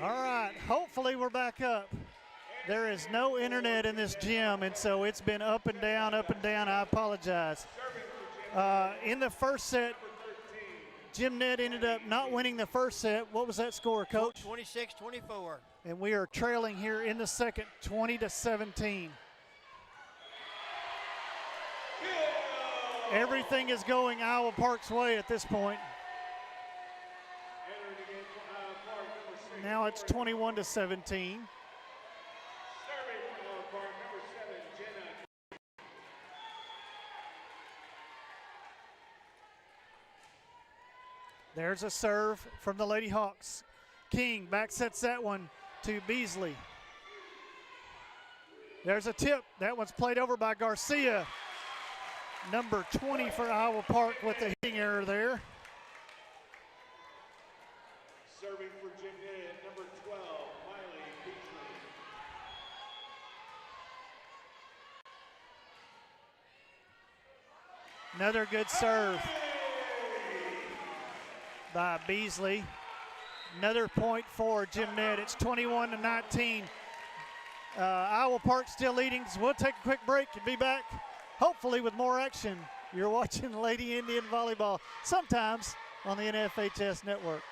All right, hopefully we're back up. There is no internet in this gym, and so it's been up and down, up and down. I apologize. In the first set, Jim Ned ended up not winning the first set. What was that score, Coach? 26-24. And we are trailing here in the second, 20-17. Everything is going Iowa Park's way at this point. Now it's 21-17. There's a serve from the Lady Hawks. King back sets that one to Beasley. There's a tip. That one's played over by Garcia. Number 20 for Iowa Park with the hitting error there. Serving for Jim Ned, number 12, Miley Beasley. Another good serve by Beasley. Another point for Jim Ned. It's 21-19. Iowa Park still leading. So we'll take a quick break and be back, hopefully with more action. You're watching Lady Indian Volleyball, sometimes on the NFHS Network.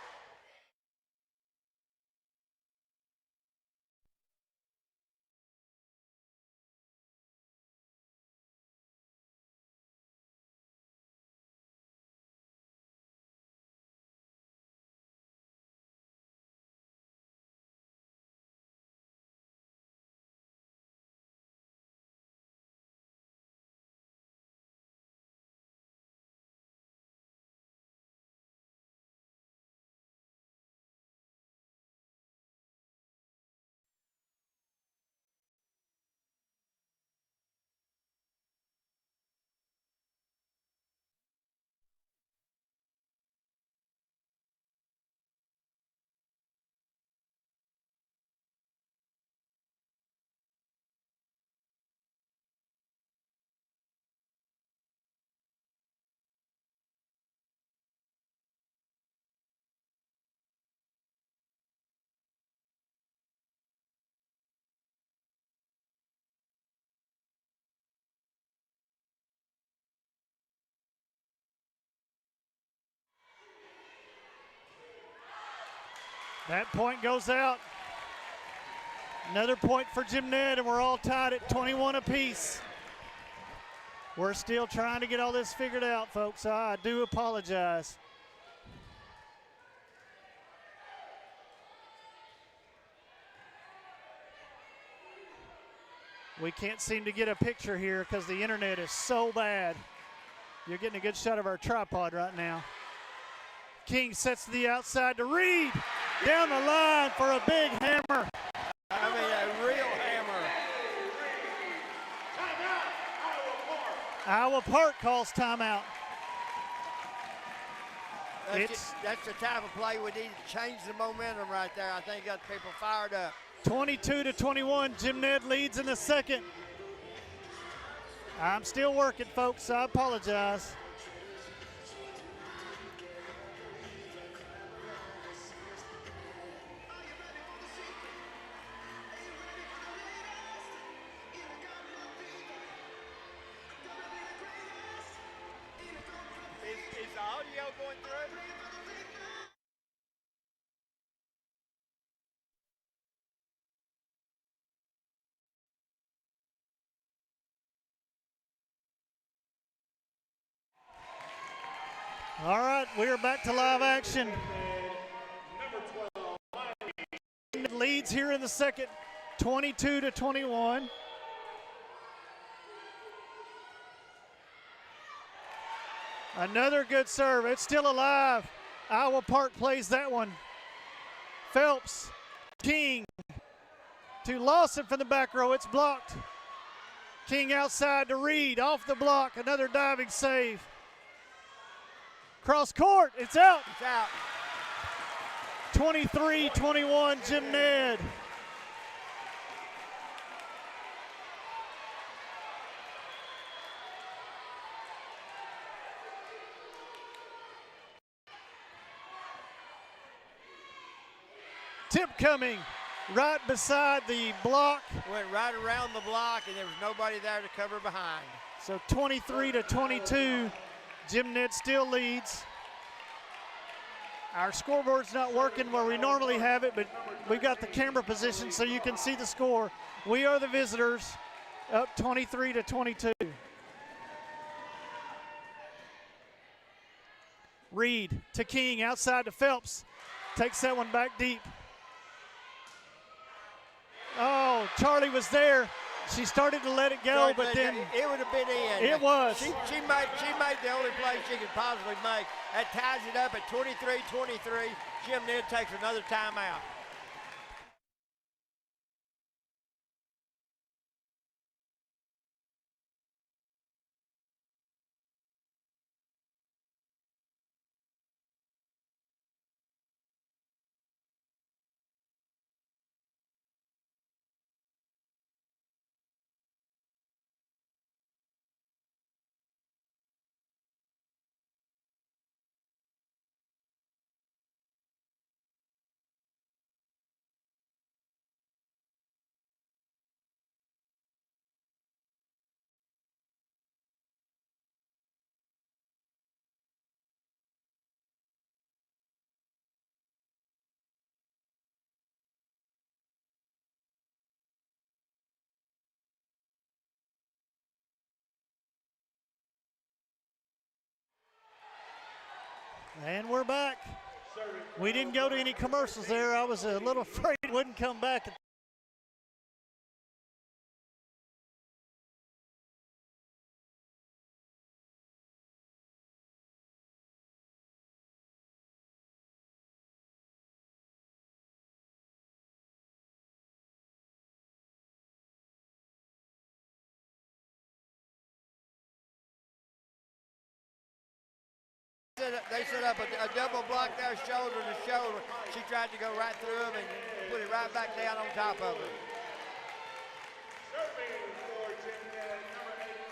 That point goes out. Another point for Jim Ned, and we're all tied at 21 apiece. We're still trying to get all this figured out, folks. I do apologize. We can't seem to get a picture here because the internet is so bad. You're getting a good shot of our tripod right now. King sets to the outside to Reed. Down the line for a big hammer. I mean, a real hammer. Iowa Park calls timeout. That's the type of play we need to change the momentum right there. I think got people fired up. 22-21, Jim Ned leads in the second. I'm still working, folks. I apologize. Is the audio going through? All right, we are back to live action. Leads here in the second, 22-21. Another good serve. It's still alive. Iowa Park plays that one. Phelps, King to Lawson from the back row. It's blocked. King outside to Reed, off the block. Another diving save. Cross court, it's out. It's out. 23-21, Jim Ned. Tip coming right beside the block. Went right around the block, and there was nobody there to cover behind. So 23-22, Jim Ned still leads. Our scoreboard's not working where we normally have it, but we've got the camera position so you can see the score. We are the visitors, up 23-22. Reed to King, outside to Phelps. Takes that one back deep. Oh, Charlie was there. She started to let it go, but then it would have been in. It was. She made the only play she could possibly make. That ties it up at 23-23. Jim Ned takes another timeout. And we're back. We didn't go to any commercials there. I was a little afraid it wouldn't come back. They set up a double block there, shoulder to shoulder. She tried to go right through them and put it right back down on top of her.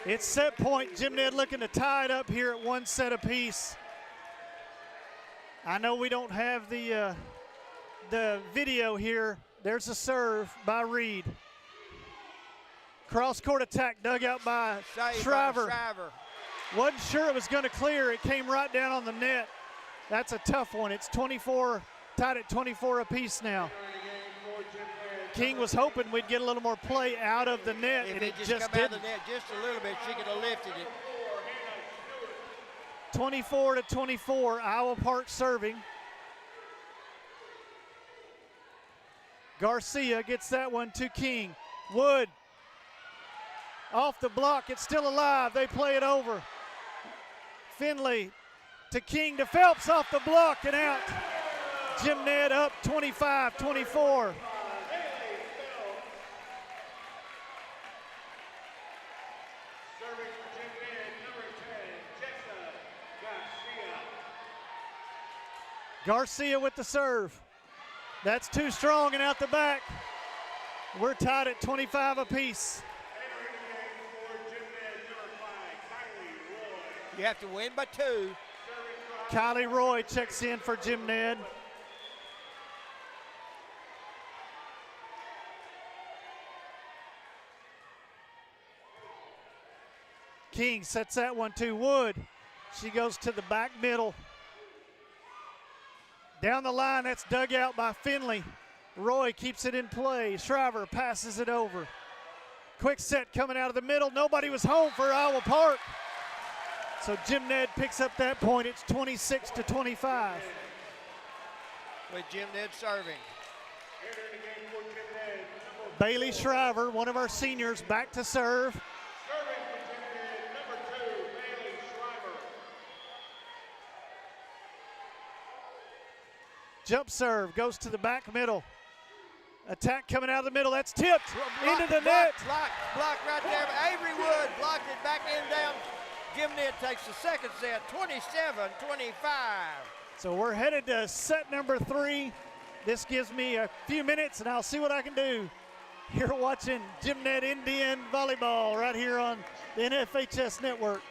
It's set point. Jim Ned looking to tie it up here at one set apiece. I know we don't have the video here. There's a serve by Reed. Cross court attack dug out by Shriver. Wasn't sure it was going to clear. It came right down on the net. That's a tough one. It's 24, tied at 24 apiece now. King was hoping we'd get a little more play out of the net, and it just didn't. Out of the net just a little bit, she could have lifted it. 24-24, Iowa Park serving. Garcia gets that one to King. Wood off the block. It's still alive. They play it over. Finley to King to Phelps off the block and out. Jim Ned up 25-24. Garcia with the serve. That's too strong and out the back. We're tied at 25 apiece. You have to win by 2. Kylie Roy checks in for Jim Ned. King sets that one to Wood. She goes to the back middle. Down the line, that's dug out by Finley. Roy keeps it in play. Shriver passes it over. Quick set coming out of the middle. Nobody was home for Iowa Park. So Jim Ned picks up that point. It's 26-25. With Jim Ned serving. Bailey Shriver, one of our seniors, back to serve. Serving for Jim Ned, number 2, Bailey Shriver. Jump serve goes to the back middle. Attack coming out of the middle. That's tipped into the net. Block right there. Avery Wood blocked it back in down. Jim Ned takes the second set, 27-25. So we're headed to set number 3. This gives me a few minutes, and I'll see what I can do. You're watching Jim Ned Indian volleyball right here on the NFHS Network.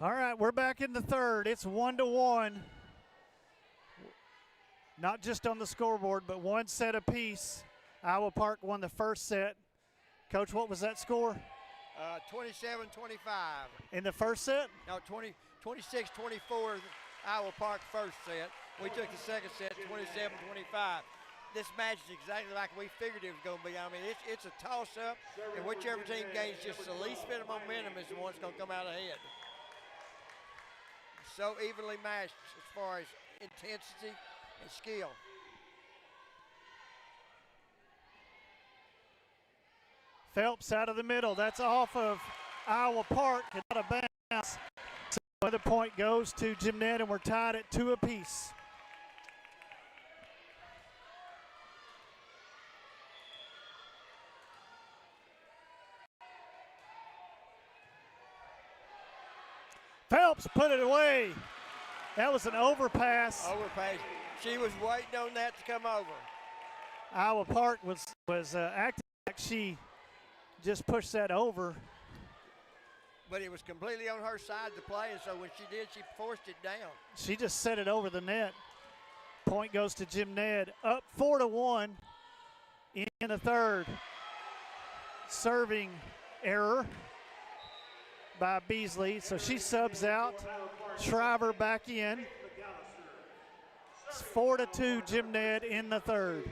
All right, we're back in the third. It's 1-1. Not just on the scoreboard, but one set apiece. Iowa Park won the first set. Coach, what was that score? 27-25. In the first set? No, 26-24, Iowa Park first set. We took the second set, 27-25. This match is exactly like we figured it was going to be. I mean, it's a toss-up, and whichever team gains just the least bit of momentum is the one that's going to come out ahead. So evenly matched as far as intensity and skill. Phelps out of the middle. That's off of Iowa Park and out of bounds. So another point goes to Jim Ned, and we're tied at 2 apiece. Phelps put it away. That was an overpass. Overpass. She was waiting on that to come over. Iowa Park was acting like she just pushed that over. But it was completely on her side to play, and so when she did, she forced it down. She just set it over the net. Point goes to Jim Ned. Up 4-1 in the third. Serving error by Beasley, so she subs out. Shriver back in. It's 4-2 Jim Ned in the third.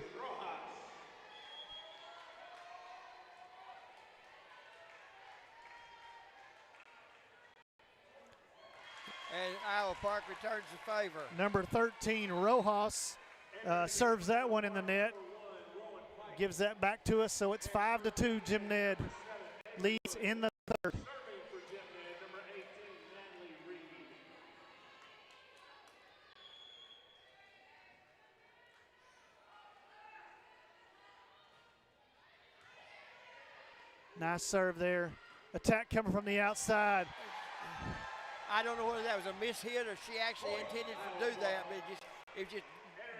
And Iowa Park returns the favor. Number 13, Rojas, serves that one in the net. Gives that back to us, so it's 5-2. Jim Ned leads in the third. Nice serve there. Attack coming from the outside. I don't know whether that was a mishit or she actually intended to do that, but it just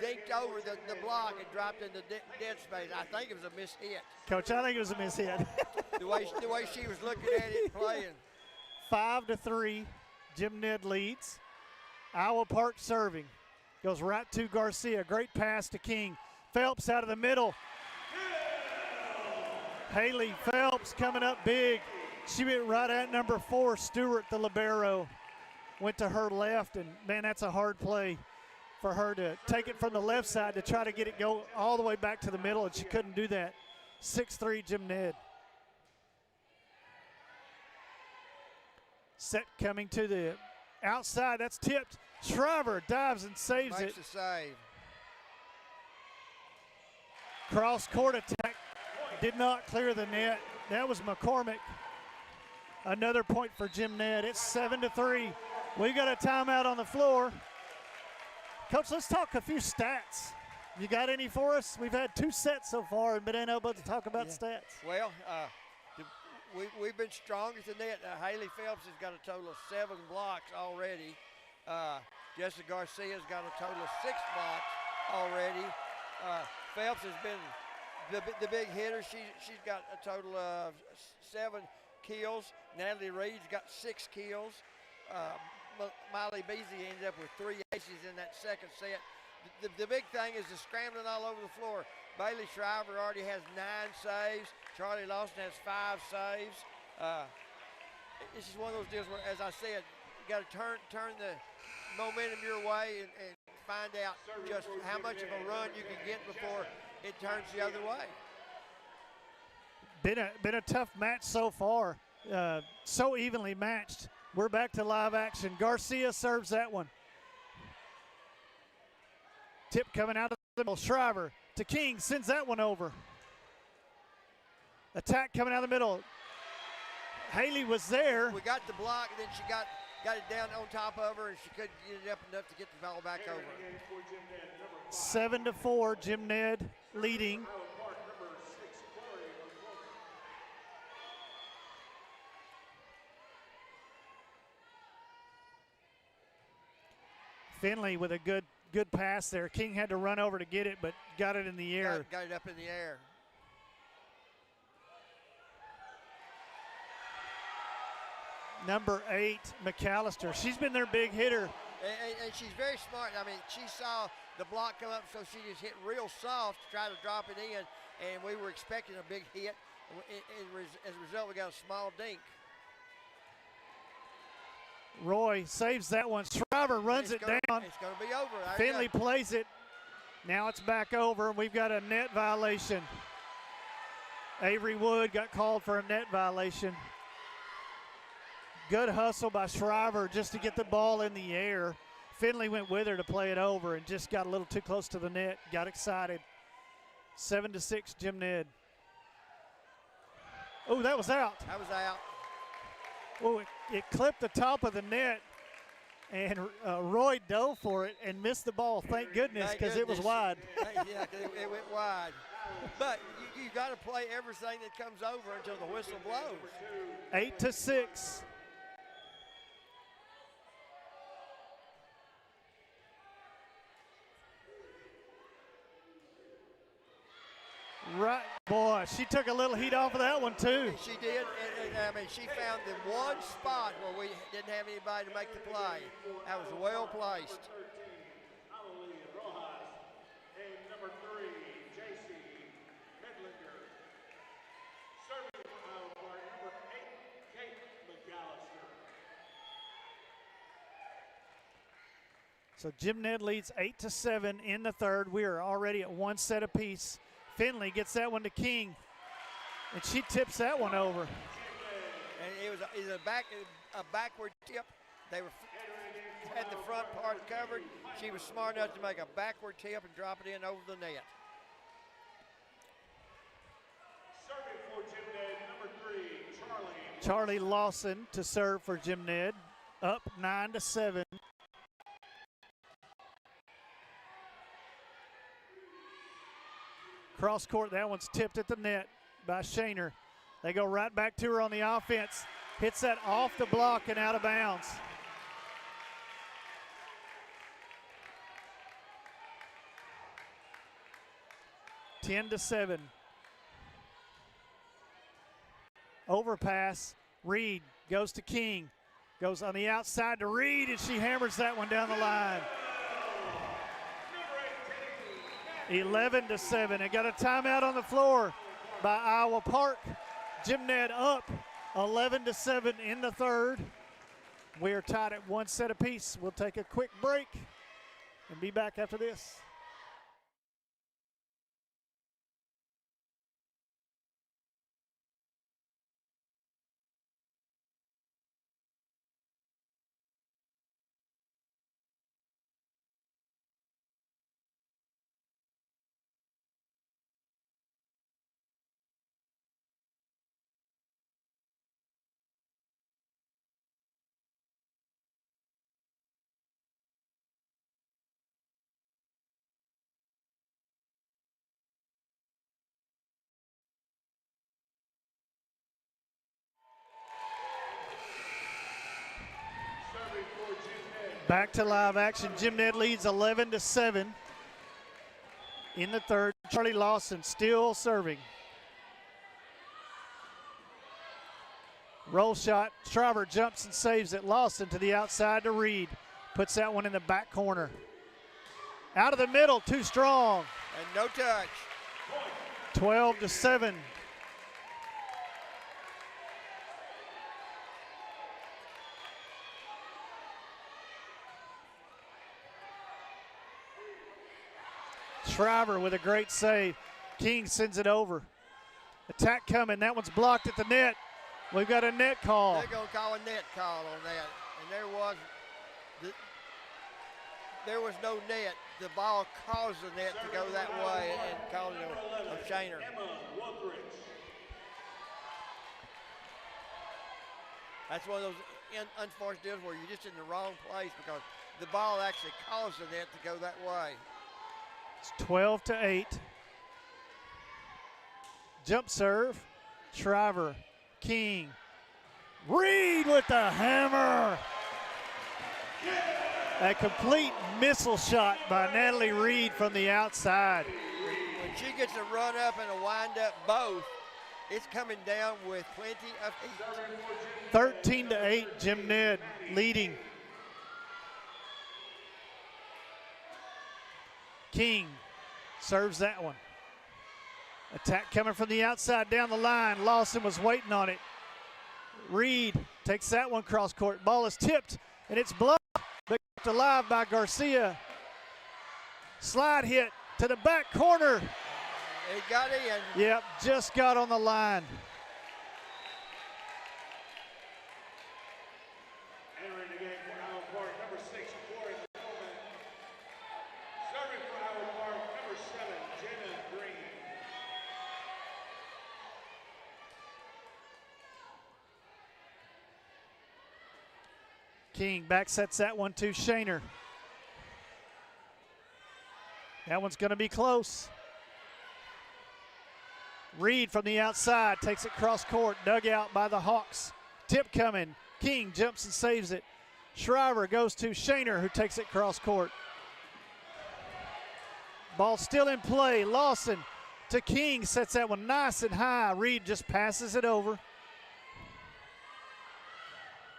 dinked over the block and dropped into dead space. I think it was a mishit. Coach, I think it was a mishit. the way she was looking at it and playing. 5-3, Jim Ned leads. Iowa Park serving. Goes right to Garcia. Great pass to King. Phelps out of the middle. Haley Phelps coming up big. She went right at number 4, Stewart, the libero. Went to her left, and man, that's a hard play for her to take it from the left side to try to get it go all the way back to the middle, and she couldn't do that. 6-3 Jim Ned. Set coming to the outside. That's tipped. Shriver dives and saves Makes it. a save. Cross court attack. Did not clear the net. That was McCormick. Another point for Jim Ned. It's 7-3. We got a timeout on the floor. Coach, let's talk a few stats. You got any for us? We've had 2 sets so far and been unable to talk about stats. Well, we've been strong at the net. Haley Phelps has got a total of 7 blocks already. Jessica Garcia's got a total of 6 blocks already. Phelps has been the big hitter. She's got a total of 7 kills. Natalie Reed's got 6 kills. Miley Beasley ended up with 3 aces in that second set. The big thing is the scrambling all over the floor. Bailey Shriver already has 9 saves. Charlie Lawson has 5 saves. This is one of those deals where, as I said, you got to turn the momentum your way and find out just how much of a run you can get before it turns the other way. Been a tough match so far. So evenly matched. We're back to live action. Garcia serves that one. Tip coming out of the middle. Shriver to King, sends that one over. Attack coming out of the middle. Haley was there. We got the block, and then she got it down on top of her, and she couldn't get it up enough to get the ball back over. 7-4, Jim Ned leading. Finley with a good pass there. King had to run over to get it, but got it in the air. Got it up in the air. number 8, McAllister. She's been their big hitter. And she's very smart. I mean, she saw the block come up, so she just hit real soft to try to drop it in, and we were expecting a big hit. As a result, we got a small dink. Roy saves that one. Shriver runs it down. It's going to be over. Finley plays it. Now it's back over, and we've got a net violation. Avery Wood got called for a net violation. Good hustle by Shriver just to get the ball in the air. Finley went with her to play it over and just got a little too close to the net, got excited. 7-6, Jim Ned. Oh, that was out. That was out. Oh, it clipped the top of the net, and Roy dove for it and missed the ball. Thank goodness, because it was wide. Yeah, it went wide. But you got to play everything that comes over until the whistle blows. 8-6. Right, boy, she took a little heat off of that one too. She did, and I mean, she found the one spot where we didn't have anybody to make the play. That was well placed. And number 3, J.C. Medlinger. Serving for number 8, Kate McAllister. So Jim Ned leads 8-7 in the third. We are already at one set apiece. Finley gets that one to King, and she tips that one over. And it was a backward tip. They had the front part covered. She was smart enough to make a backward tip and drop it in over the net. Serving for Jim Ned, number 3, Charlie. Charlie Lawson to serve for Jim Ned, up 9-7. Cross court, that one's tipped at the net by Shaner. They go right back to her on the offense. Hits that off the block and out of bounds. Ten to 7. Overpass. Reed goes to King. Goes on the outside to Reed, and she hammers that one down the line. 11-7. They got a timeout on the floor by Iowa Park. Jim Ned up 11-7 in the third. We are tied at one set apiece. We'll take a quick break and be back after this. Back to live action. Jim Ned leads 11-7 in the third. Charlie Lawson still serving. Roll shot. Shriver jumps and saves it. Lawson to the outside to Reed. Puts that one in the back corner. Out of the middle, too strong. And no touch. 12-7. Shriver with a great save. King sends it over. Attack coming. That one's blocked at the net. We've got a net call. They're going to call a net call on that. And there was no net. The ball caused the net to go that way and called it a Shaner. That's one of those unfortunate deals where you're just in the wrong place because the ball actually caused the net to go that way. It's 12-8. Jump serve. Shriver. King. Reed with the hammer. A complete missile shot by Natalie Reed from the outside. When she gets a run up and a wind up both, It's coming down with plenty of heat. 13-8, Jim Ned leading. King serves that one. Attack coming from the outside down the line. Lawson was waiting on it. Reed takes that one cross court. Ball is tipped and it's blocked, but kept alive by Garcia. Slide hit to the back corner. It got in. Yep, just got on the line. Entering the game for Howard Park, number 6, Corey Coleman. Serving for Howard Park, number 7, Jenna Green. King back sets that one to Shaner. That one's going to be close. Reed from the outside takes it cross court, dug out by the Hawks. Tip coming. King jumps and saves it. Shriver goes to Shaner, who takes it cross court. Ball still in play. Lawson to King, sets that one nice and high. Reed just passes it over.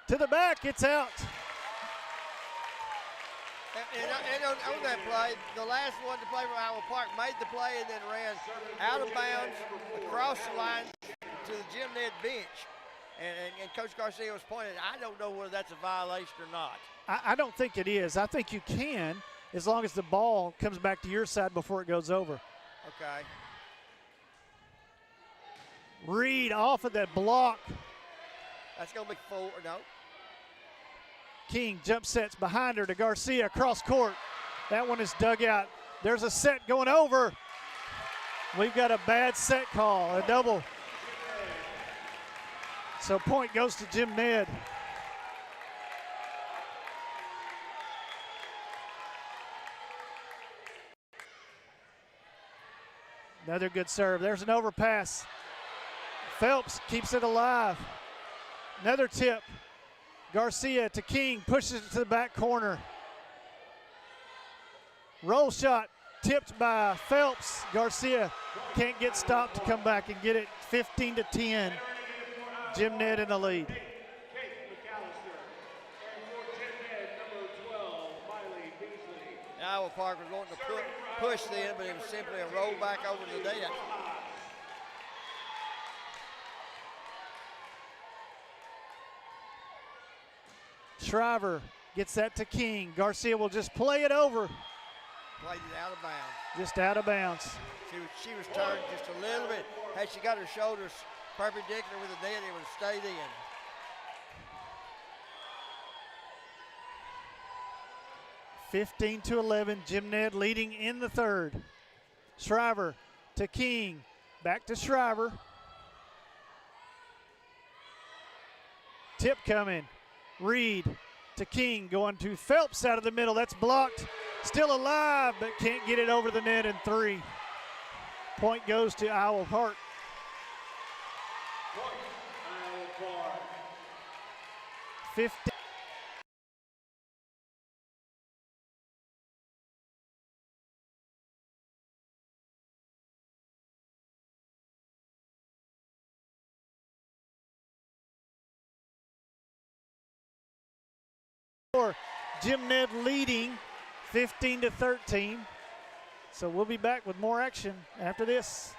To the back, it's out. And on that play, the last one to play for Howard Park made the play and then ran out of bounds across the line to the Jim Ned bench. And Coach Garcia was pointing, I don't know whether that's a violation or not. I don't think it is. I think you can, as long as the ball comes back to your side before it goes over. Okay. Reed off of that block. That's going to be 4, no. King jump sets behind her to Garcia, cross court. That one is dug out. There's a set going over. We've got a bad set call, a double. So point goes to Jim Ned. Another good serve. There's an overpass. Phelps keeps it alive. Another tip. Garcia to King, pushes it to the back corner. Roll shot tipped by Phelps. Garcia can't get stopped to come back and get it 15-10. Jim Ned in the lead. Iowa Park was wanting to push then, but it was simply a roll back over the net. Shriver gets that to King. Garcia will just play it over. Played it out of bounds. Just out of bounds. She was turned just a little bit. Had she got her shoulders perpendicular with the net, it would have stayed in. (15-11), Jim Ned leading in the third. Shriver to King. Back to Shriver. Tip coming. Reed to King, going to Phelps out of the middle. That's blocked. Still alive, but can't get it over the net in 3. Point goes to Iowa Park. Iowa Park. 15. Jim Ned leading 15-13. So we'll be back with more action after this.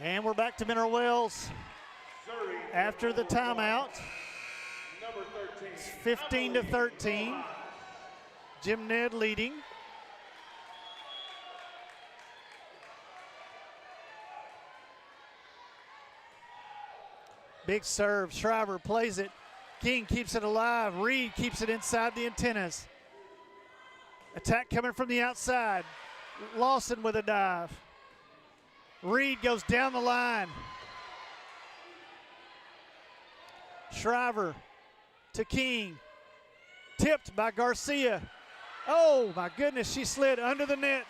And we're back to Mineral Wells after the timeout. It's 15-13. Jim Ned leading. Big serve. Shriver plays it King keeps it alive. Reed keeps it inside the antennas. Attack coming from the outside. Lawson with a dive. Reed goes down the line. Shriver to King. Tipped by Garcia. Oh my goodness, she slid under the net.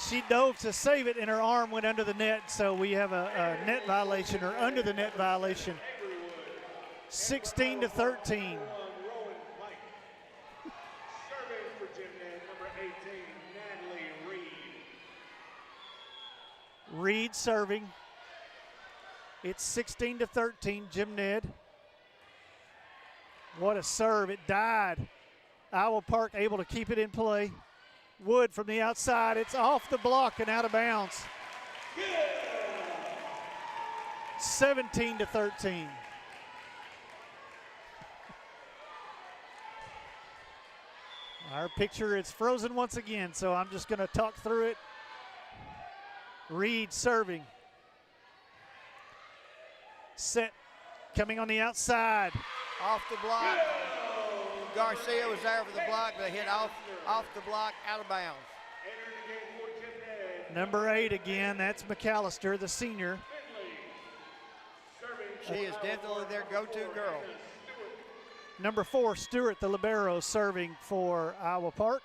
She dove to save it and her arm went under the net, so we have a net violation, or under the net violation. 16-13. Serving for Jim Ned, number 18, Natalie Reed. Reed serving. It's 16-13, Jim Ned. What a serve, it died. Iowa Park able to keep it in play. Wood from the outside, it's off the block and out of bounds. 17-13. Our picture is frozen once again, so I'm just going to talk through it. Reed serving. Set coming on the outside. Off the block. Garcia was there for the block, but hit off the block, out of bounds. Number 8 again, that's McAllister, the senior. She is definitely their go-to girl. Number 4, Stewart, the libero, serving for Iowa Park.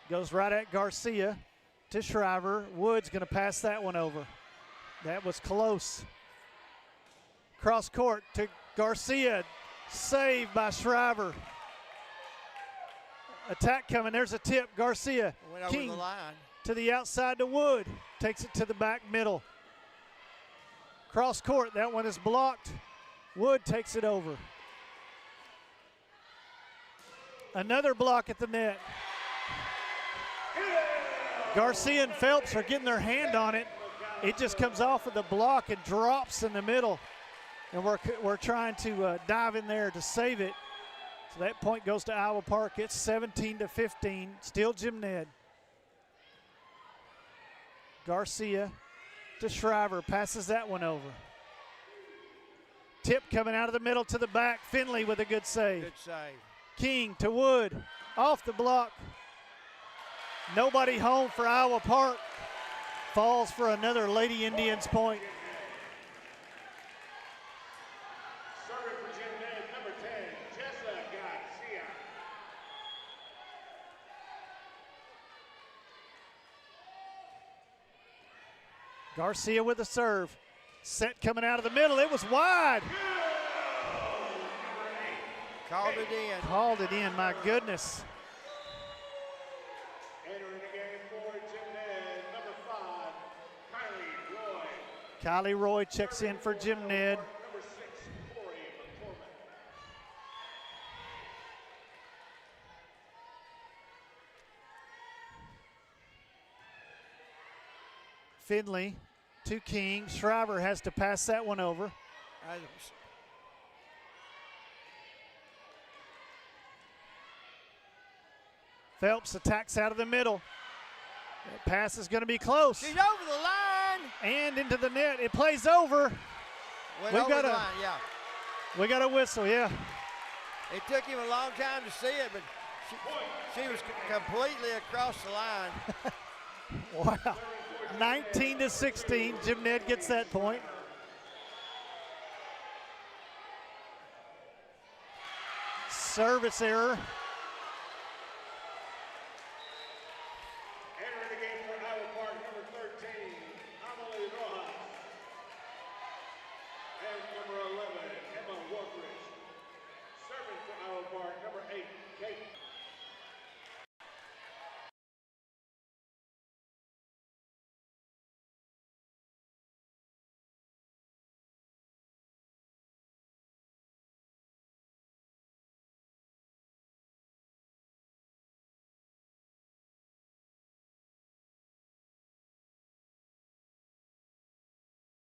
Goes right at Garcia to Shriver. Wood's going to pass that one over. That was close. Cross court to Garcia. Saved by Shriver. Attack coming. There's a tip. Garcia. Went over King the line. to the outside to Wood. Takes it to the back middle. Cross court. That one is blocked. Wood takes it over. Another block at the net. Garcia and Phelps are getting their hand on it. It just comes off of the block and drops in the middle. And we're trying to dive in there to save it. So that point goes to Iowa Park. It's 17-15. Still Jim Ned. Garcia to Shriver. Passes that one over. Tip coming out of the middle to the back. Finley with a good save. Good save. King to Wood. Off the block. Nobody home for Iowa Park. Falls for another Lady Indians point. Serving for Jim Ned, number 10, Jessa Garcia. Garcia with the serve. Set coming out of the middle. It was wide. Called it in. Called it in, my goodness. Entering the game for Jim Ned, number 5, Kylie Roy. Kylie Roy checks in for Jim Ned. Number 6, Corey McCormick. Finley to King. Shriver has to pass that one over. Phelps attacks out of the middle. That pass is going to be close. She's over the line. And into the net. It plays over. Went We've over got the a- line, yeah. We got a whistle, yeah. It took him a long time to see it, but she was completely across the line. Wow. 19-16. Jim Ned gets that point. Service error. Entering the game for Iowa Park, number 13, Amelie Rojas. And number 11, Emma Walkridge. Serving for Iowa Park, number 8, Kate.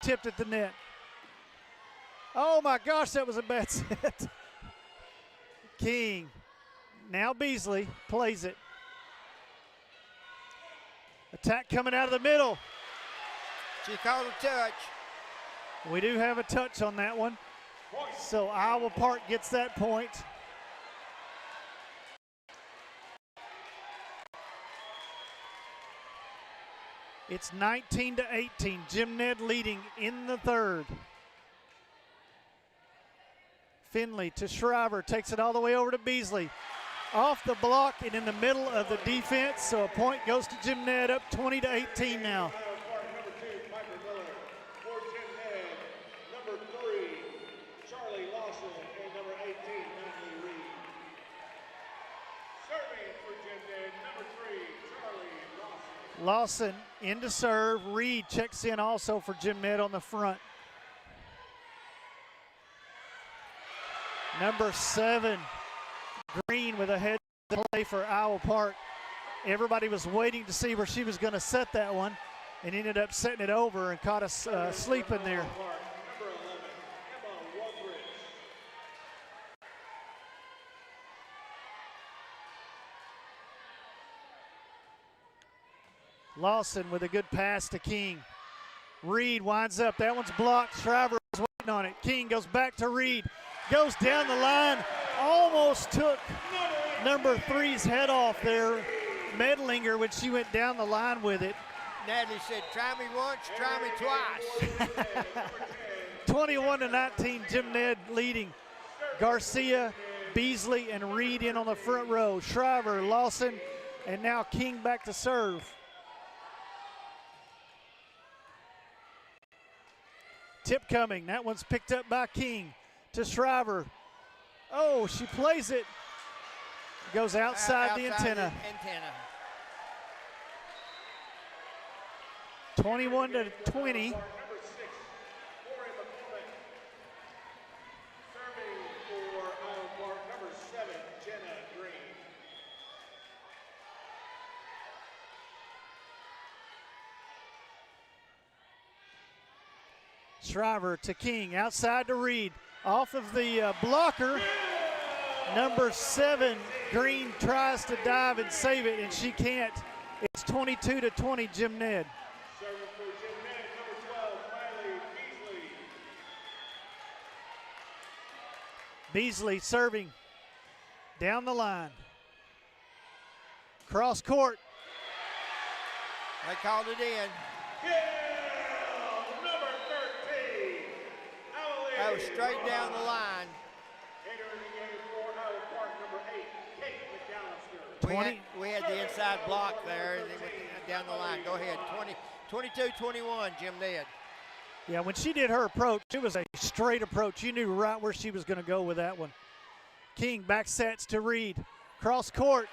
Tipped at the net. Oh my gosh, that was a bad set. King. Now Beasley plays it. Attack coming out of the middle. She called a touch. We do have a touch on that one. So Iowa Park gets that point. It's 19-18. Jim Ned leading in the third. Finley to Shriver, takes it all the way over to Beasley. Off the block and in the middle of the defense, so a point goes to Jim Ned, up 20-18 now. Lawson into serve. Reed checks in also for Jim Ned on the front. Number 7, Green with a head play for Iowa Park. Everybody was waiting to see where she was going to set that one and ended up setting it over and caught us sleeping there. Lawson with a good pass to King. Reed winds up. That one's blocked. Shriver was waiting on it. King goes back to Reed. Goes down the line. Almost took number 3's head off there. Medlinger when she went down the line with it. Natalie said, try me once, try me twice. 21-19, Jim Ned leading. Garcia, Beasley, and Reed in on the front row. Shriver, Lawson, and now King back to serve. Tip coming. That one's picked up by King to Shriver. Oh, she plays it. Goes outside the antenna. 21-20. Shriver to King, outside to Reed. Off of the blocker, number 7, Green tries to dive and save it, and she can't. It's 22-20, Jim Ned. Serving for Jim Ned, number 12, Miley Beasley. Beasley serving down the line. Cross court. They called it in. Number 13, That was straight down the line. entering the game for Iowa Park, number 8, Kate McAllister. 20. We had the inside block there, and they went down the line. Go ahead, 22-21, Jim Ned. Yeah, when she did her approach, it was a straight approach. You knew right where she was going to go with that one. King back sets to Reed. Cross court.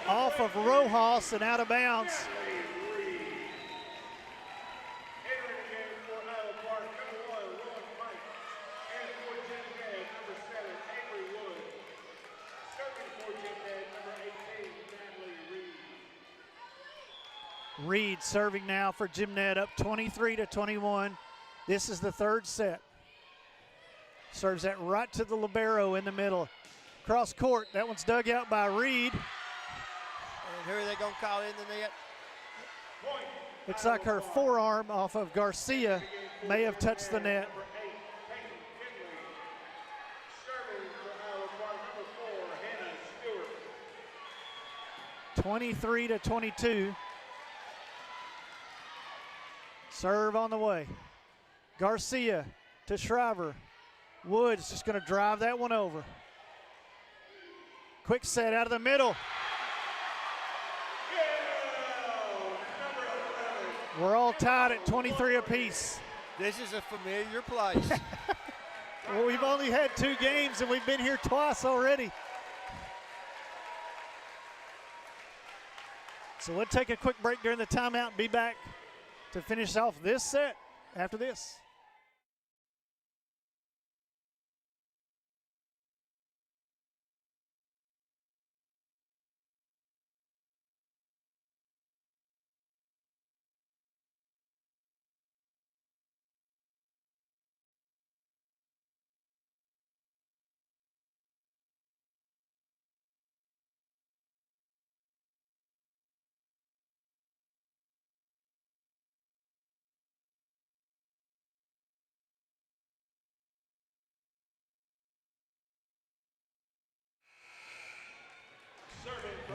Off of Rojas and out of bounds. Entering the game for Iowa Park, number 1, Rowan Pike. And for Jim Ned, number 7, Avery Wood. Serving for Jim Ned, number 18, Natalie Reed. Reed serving now for Jim Ned, up 23-21. This is the third set. Serves that right to the libero in the middle. Cross court, that one's dug out by Reed. And who are they going to call in the net? Point. Looks like her forearm off of Garcia may have touched the net. Number 8, Peyton Finley. Serving for Iowa Park, number 4, Hannah Stewart. 23-22. Serve on the way. Garcia to Shriver. Woods just going to drive that one over. Quick set out of the middle. We're all tied at 23 apiece. This is a familiar place. Well, we've only had 2 games and we've been here twice already. So we'll take a quick break during the timeout and be back to finish off this set after this.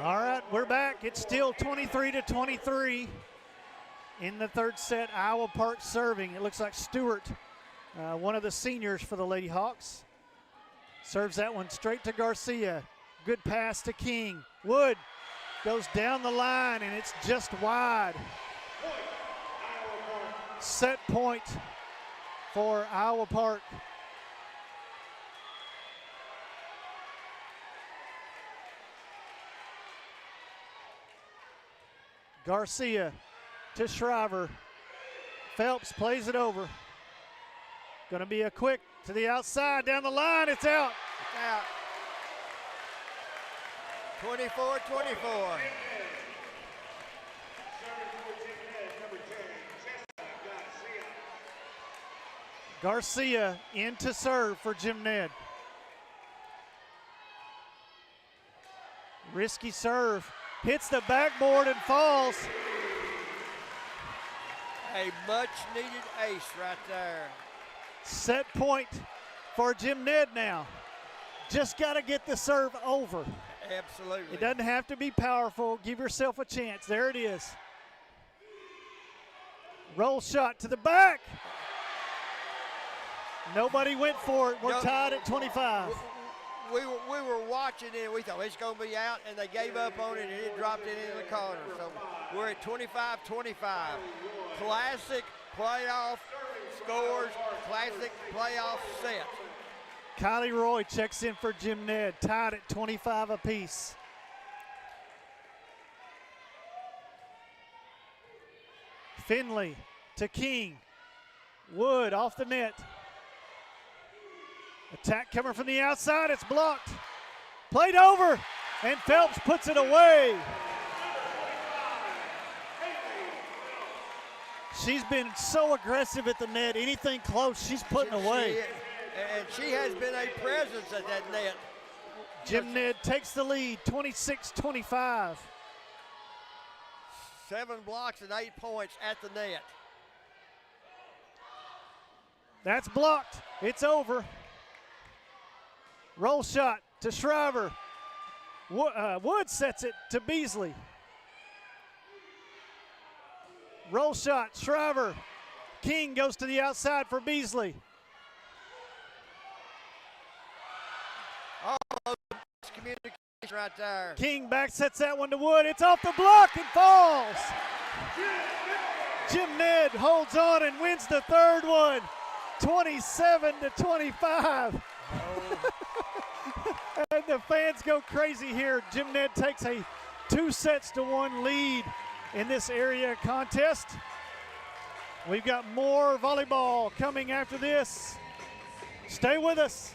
All right, we're back. It's still 23-23 in the third set. Iowa Park serving. It looks like Stewart, one of the seniors for the Lady Hawks, serves that one straight to Garcia. Good pass to King. Wood goes down the line, and it's just wide. Set point for Iowa Park. Garcia to Shriver. Phelps plays it over. Going to be a quick to the outside, down the line, it's out. It's out. 24-24. Garcia in to serve for Jim Ned. Risky serve. Hits the backboard and falls. A much-needed ace right there. Set point for Jim Ned now. Just got to get the serve over. Absolutely. It doesn't have to be powerful. Give yourself a chance. There it is. Roll shot to the back. Nobody went for it. We're tied at 25. We were watching it and we thought it's going to be out, and they gave up on it and it dropped it into the corner. So we're at 25-25. Classic playoff scores, classic playoff set. Kylie Roy checks in for Jim Ned, tied at 25 apiece. Finley to King. Wood off the net. Attack coming from the outside, it's blocked. Played over, and Phelps puts it away. She's been so aggressive at the net. Anything close, she's putting away. And she has been a presence at that net. Jim Ned takes the lead, 26-25. 7 blocks and 8 points at the net. That's blocked. It's over. Roll shot to Shriver. Wood sets it to Beasley. Roll shot, Shriver. King goes to the outside for Beasley. Oh, communication right there. King back sets that one to Wood. It's off the block and falls. Jim Ned holds on and wins the third one, 27-25. And the fans go crazy here. Jim Ned takes a 2-1 lead in this area contest. We've got more volleyball coming after this. Stay with us.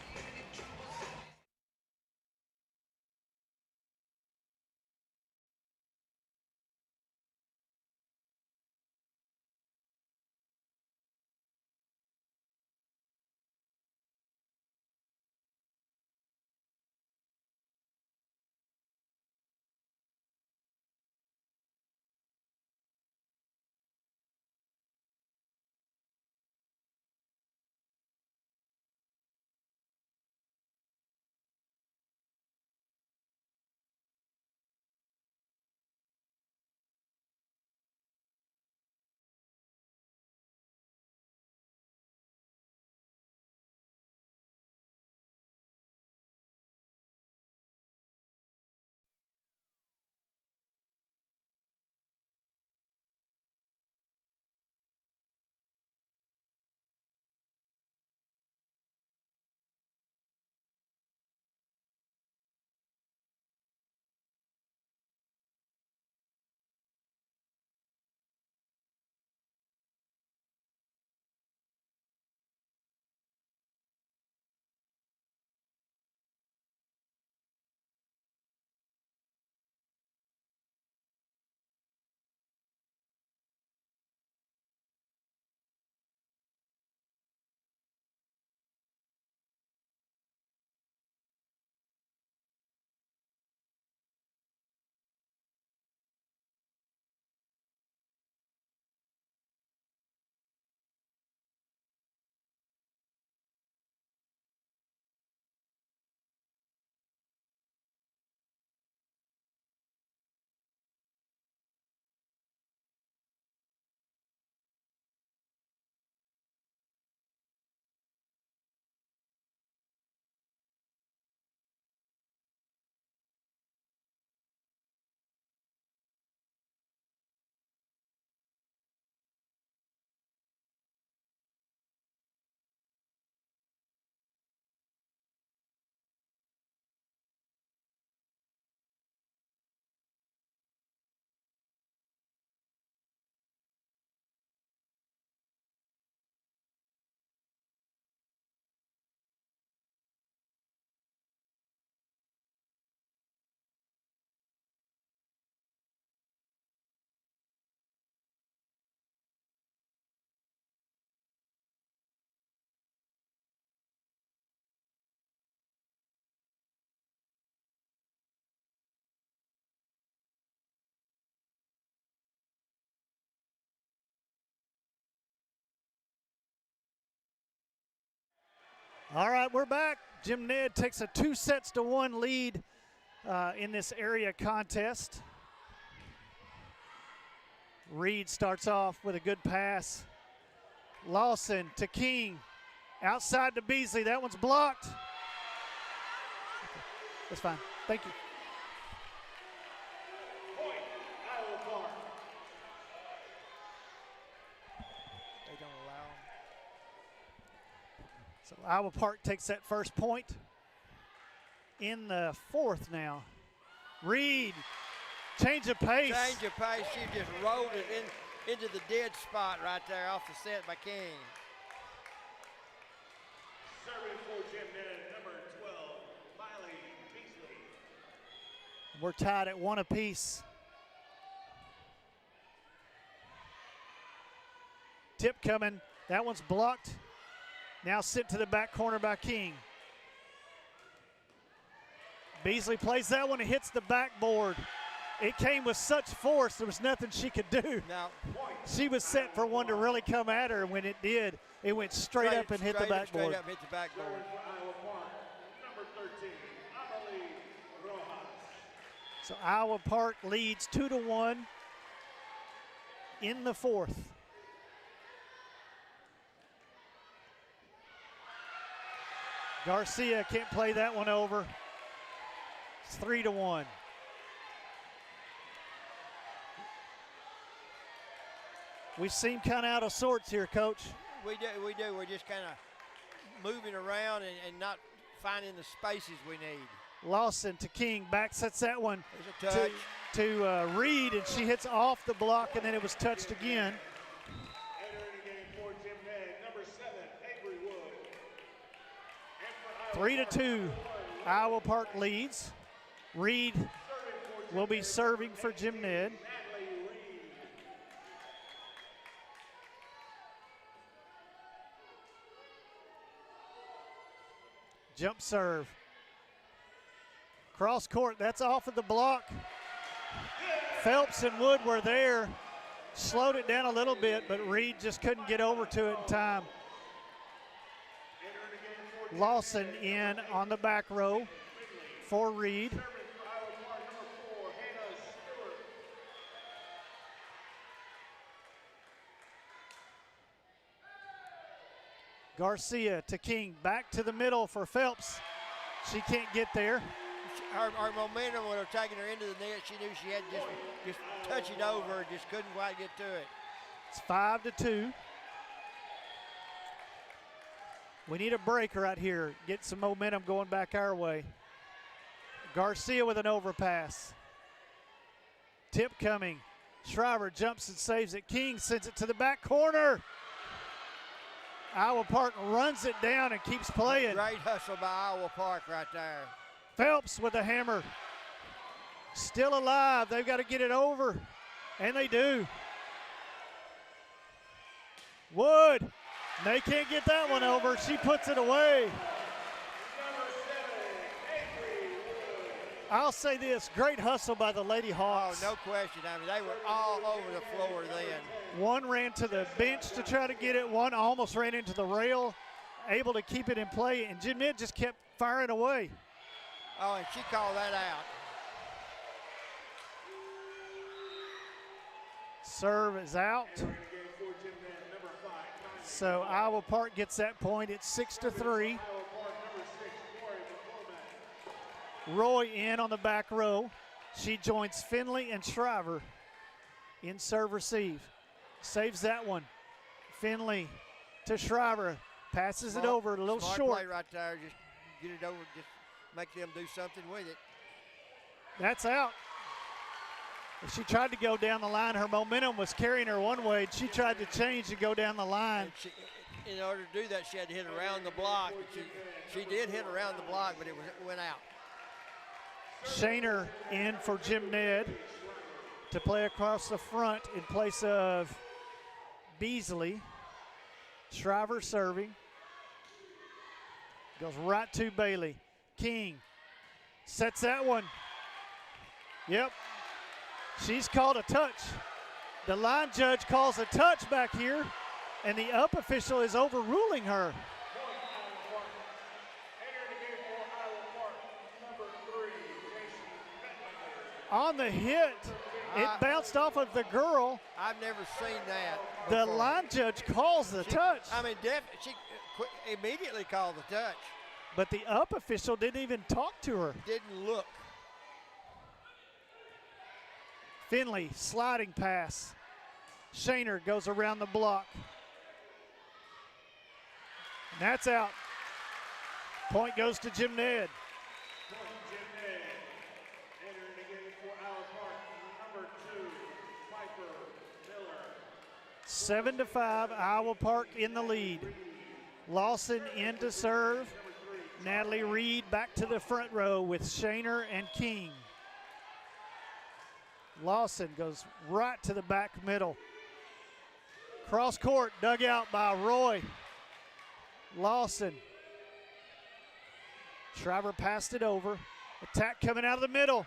All right, we're back. Jim Ned takes a 2-1 lead in this area contest. Reed starts off with a good pass. Lawson to King. Outside to Beasley. That one's blocked. That's fine. Thank you. Point, Iowa Park. They don't allow them. So Iowa Park takes that first point. In the fourth now. Reed, change of pace. Change of pace. She just rolled it into the dead spot right there off the set by King. Serving for Jim Ned, number 12, Miley Beasley. We're tied at 1 apiece. Tip coming. That one's blocked. Now sent to the back corner by King. Beasley plays that one and hits the backboard. It came with such force, there was nothing she could do. Now, She was set for one to really come at her, and when it did, it went straight up and hit the backboard. Straight up hit the backboard. Serving for Iowa Park, number 13, Amelie Rojas. So Iowa Park leads 2-1 in the fourth. Garcia can't play that one over. It's 3-1. We seem kind of out of sorts here, Coach. We do. We're just kind of moving around and not finding the spaces we need. Lawson to King, back sets that one There's a touch. to Reed, and she hits off the block, and then it was touched again. Entering the game for Jim Ned, number 7, Avery Wood. And for 3-2, Iowa Park leads. Reed will be serving for Jim Ned. Natalie Reed. Jump serve. Cross court, that's off of the block. Phelps and Wood were there. Slowed it down a little bit, but Reed just couldn't get over to it in time. Entering the game for Lawson in on the back row for Reed. serving for Iowa Park, number 4, Hannah Stewart. Garcia to King, back to the middle for Phelps. She can't get there. Her momentum would have taken her into the net. She knew she had to just touch it over, just couldn't quite get to it. It's 5-2. We need a break right here. Get some momentum going back our way. Garcia with an overpass. Tip coming. Shriver jumps and saves it. King sends it to the back corner. Iowa Park runs it down and keeps playing. Great hustle by Iowa Park right there. Phelps with a hammer. Still alive. They've got to get it over. And they do. Wood. They can't get that one over. She puts it away. Number 7, Avery Wood. I'll say this. Great hustle by the Lady Oh, Hawks. no question. I mean, they were all over the floor then. One ran to the bench to try to get it. One almost ran into the rail, able to keep it in play. And Jim Ned just kept firing away. Oh, and she called that out. Serve is out. Entering the game for Jim Ned, number 5, Connie. So Iowa Park gets that point. It's 6-3. Iowa Park, number 6, Corey McCormack. Roy in on the back row. She joins Finley and Shriver in serve receive. Saves that one. Finley to Shriver. Passes it over, a little Smart short. play right there. Just get it over. Just make them do something with it. That's out. If she tried to go down the line, her momentum was carrying her one way. She tried to change and go down the line. And in order to do that, she had to hit around the block. But she did hit around the block, but it went out. Shaner in for Jim Ned to play across the front in place of Beasley. Shriver serving. Goes right to Bailey. King sets that one. Yep. She's called a touch. The line judge calls a touch back here, and the up official is overruling her. On the hit, it bounced off of the girl. I've never seen that The before. line judge calls the touch. I mean, she immediately called the touch. But the up official didn't even talk to her. Didn't look. Finley, sliding pass. Shaner goes around the block. And that's out. Point goes to Jim Ned. Jim Ned. Entering the game for Isle Park, number 2, Piper Miller. 7-5, Iowa Park in the lead. Lawson in to serve. Natalie Reed back to the front row with Shaner and King. Lawson goes right to the back middle. Cross court, dug out by Roy. Lawson. Shriver passed it over. Attack coming out of the middle.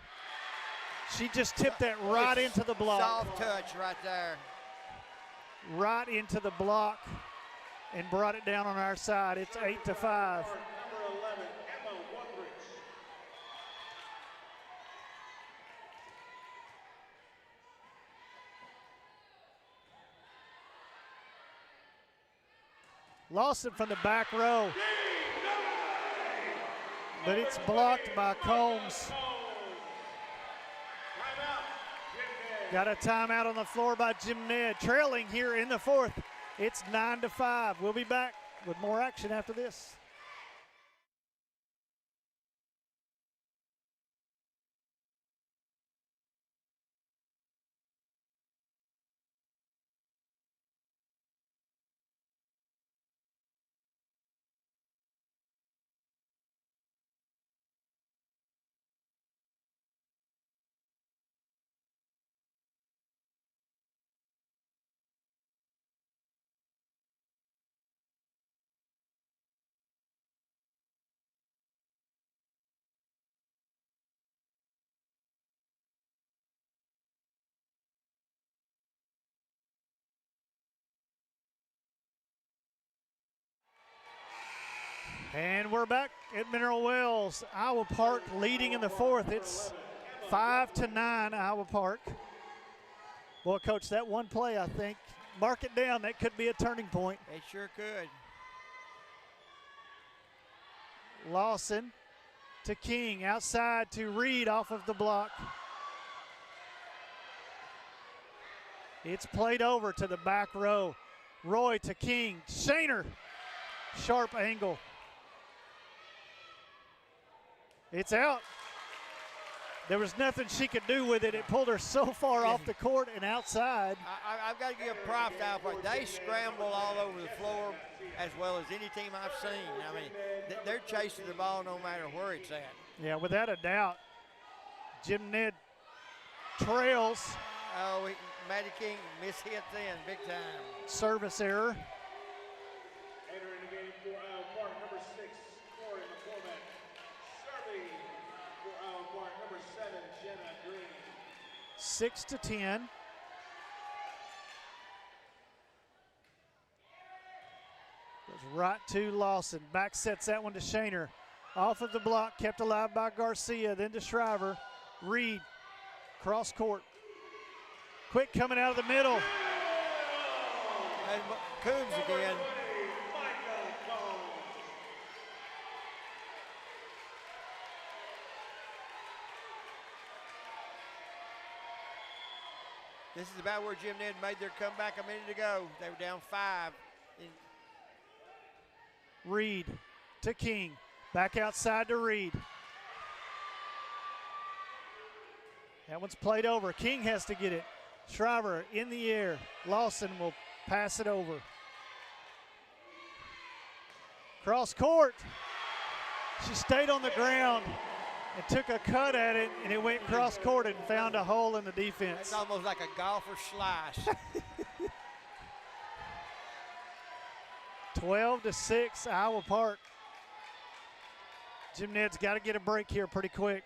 She just tipped that right into the block. Soft touch right there. Right into the block and brought it down on our side. It's 8-5. Number 11, Emma Woodridge. Lawson from the back row. But it's blocked by Combs. Got a timeout on the floor by Jim Ned. Trailing here in the fourth. It's 9-5. We'll be back with more action after this. And we're back at Mineral Wells. Iowa Park leading in the fourth. It's 5-9 Iowa Park. Boy, Coach, that one play, I think, mark it down. That could be a turning point. It sure could. Lawson to King, outside to Reed off of the block. It's played over to the back row. Roy to King. Shaner, sharp angle. It's out. There was nothing she could do with it. It pulled her so far off the court and outside. I've got to give props out for it. They scramble all over the floor as well as any team I've seen. I mean, they're chasing the ball no matter where it's at. Yeah, without a doubt. Jim Ned trails. Oh, Maddie King mishit then, big time. Service error. Entering the game for Isle Park, number 6, scoring the format. Serving for Isle Park, number 7, Jenna Green. 6-10. Goes right to Lawson. Back sets that one to Shaner. Off of the block, kept alive by Garcia, then to Shriver. Reed, cross court. Quick coming out of the middle. And Coombs again. This is about where Jim Ned made their comeback a minute ago. They were down 5. Reed to King. Back outside to Reed. That one's played over. King has to get it. Shriver in the air. Lawson will pass it over. Cross court. She stayed on the ground and took a cut at it, and it went cross court and found a hole in the defense. It's almost like a golfer's slice. 12-6, Iowa Park. Jim Ned's got to get a break here pretty quick.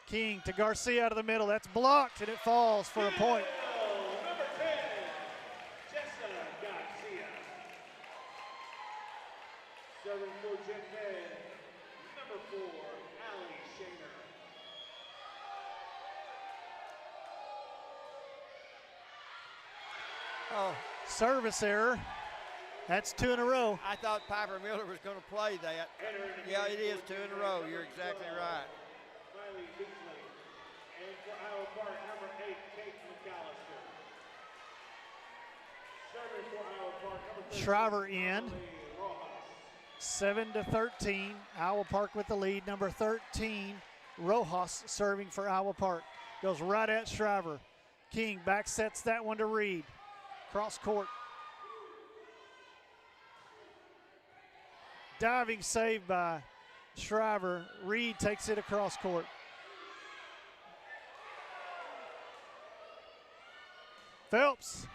King to Garcia out of the middle. That's blocked, and it falls for a point. Number 10, Jessa Garcia. Serving for Jim Ned, number 4, Allie Shaner. Oh, Service error. That's 2 in a row. I thought Piper Miller was going to play that. Yeah, it is 2 in a row. You're exactly right. Smiley Beasley. And for Iowa Park, number 8, Kate McAllister. Serving for Iowa Park, number 13, Shriver in. Rojas. 7-13. Iowa Park with the lead. Number 13, Rojas serving for Iowa Park. Goes right at Shriver. King back sets that one to Reed. Cross court. Diving save by Shriver. Reed takes it across court. Phelps.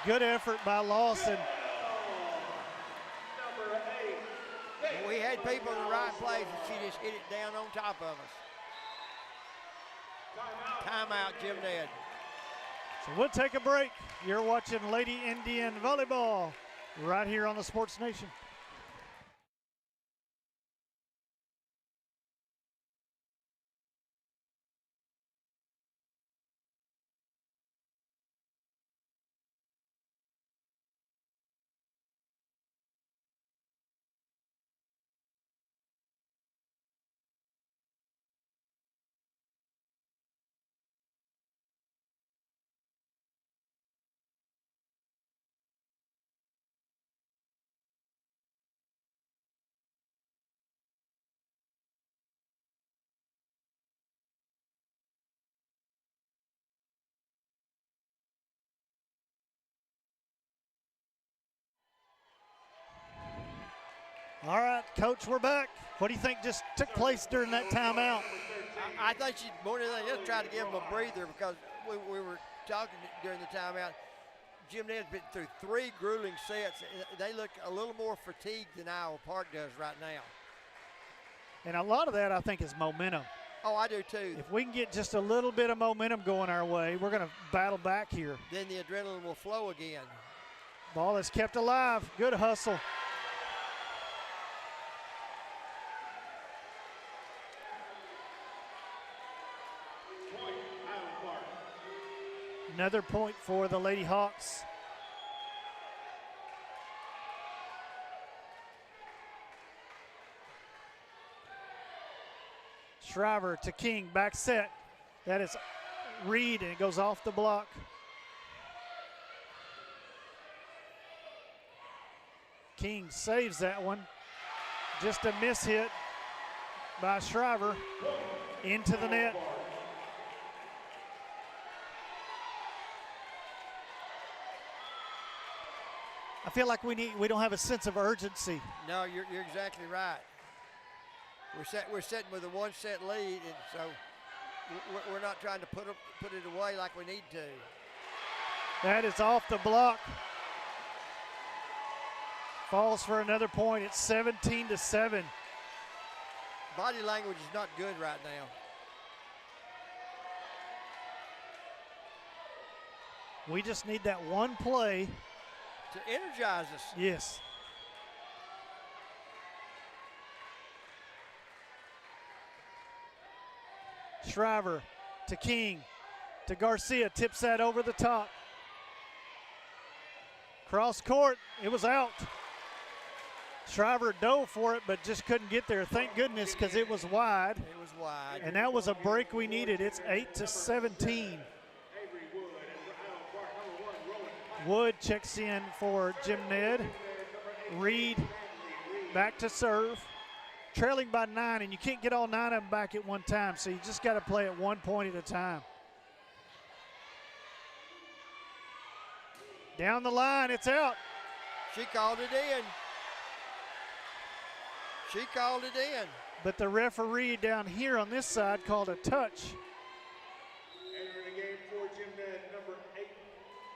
Good effort by Lawson. Number 8. We had people in the right place, and she just hit it down on top of us. Timeout, Jim Ned. So we'll take a break. You're watching Lady Indian Volleyball right here on the Sports Nation. All right, Coach, we're back. What do you think just took place during that timeout? I think she more than anything else tried to give them a breather because we were talking during the timeout. Jim Ned's been through 3 grueling sets. They look a little more fatigued than Iowa Park does right now. And a lot of that, I think, is momentum. Oh, I do too. If we can get just a little bit of momentum going our way, we're going to battle back here. Then the adrenaline will flow again. Ball is kept alive. Good hustle. Point, Iowa Park. Another point for the Lady Hawks. Shriver to King, back set. That is Reed, and it goes off the block. King saves that one. Just a miss hit by Shriver into the net. I feel like we don't have a sense of urgency. No, you're exactly right. We're sitting with a 1-set lead, and so we're not trying to put it away like we need to. That is off the block. Falls for another point. It's 17-7. Body language is not good right now. We just need that one play. To energize us. Yes. Shriver to King to Garcia, tips that over the top. Cross court, it was out. Shriver dove for it, but just couldn't get there. Thank goodness, because it was wide. It was wide. And that was a break we needed. It's 8-17. Wood checks in for Jim Ned. Reed back to serve. Trailing by 9, and you can't get all 9 of them back at one time, so you just got to play at one point at a time. Down the line, it's out. She called it in. She called it in. But the referee down here on this side called a touch. Entering the game for Jim Ned, number 8,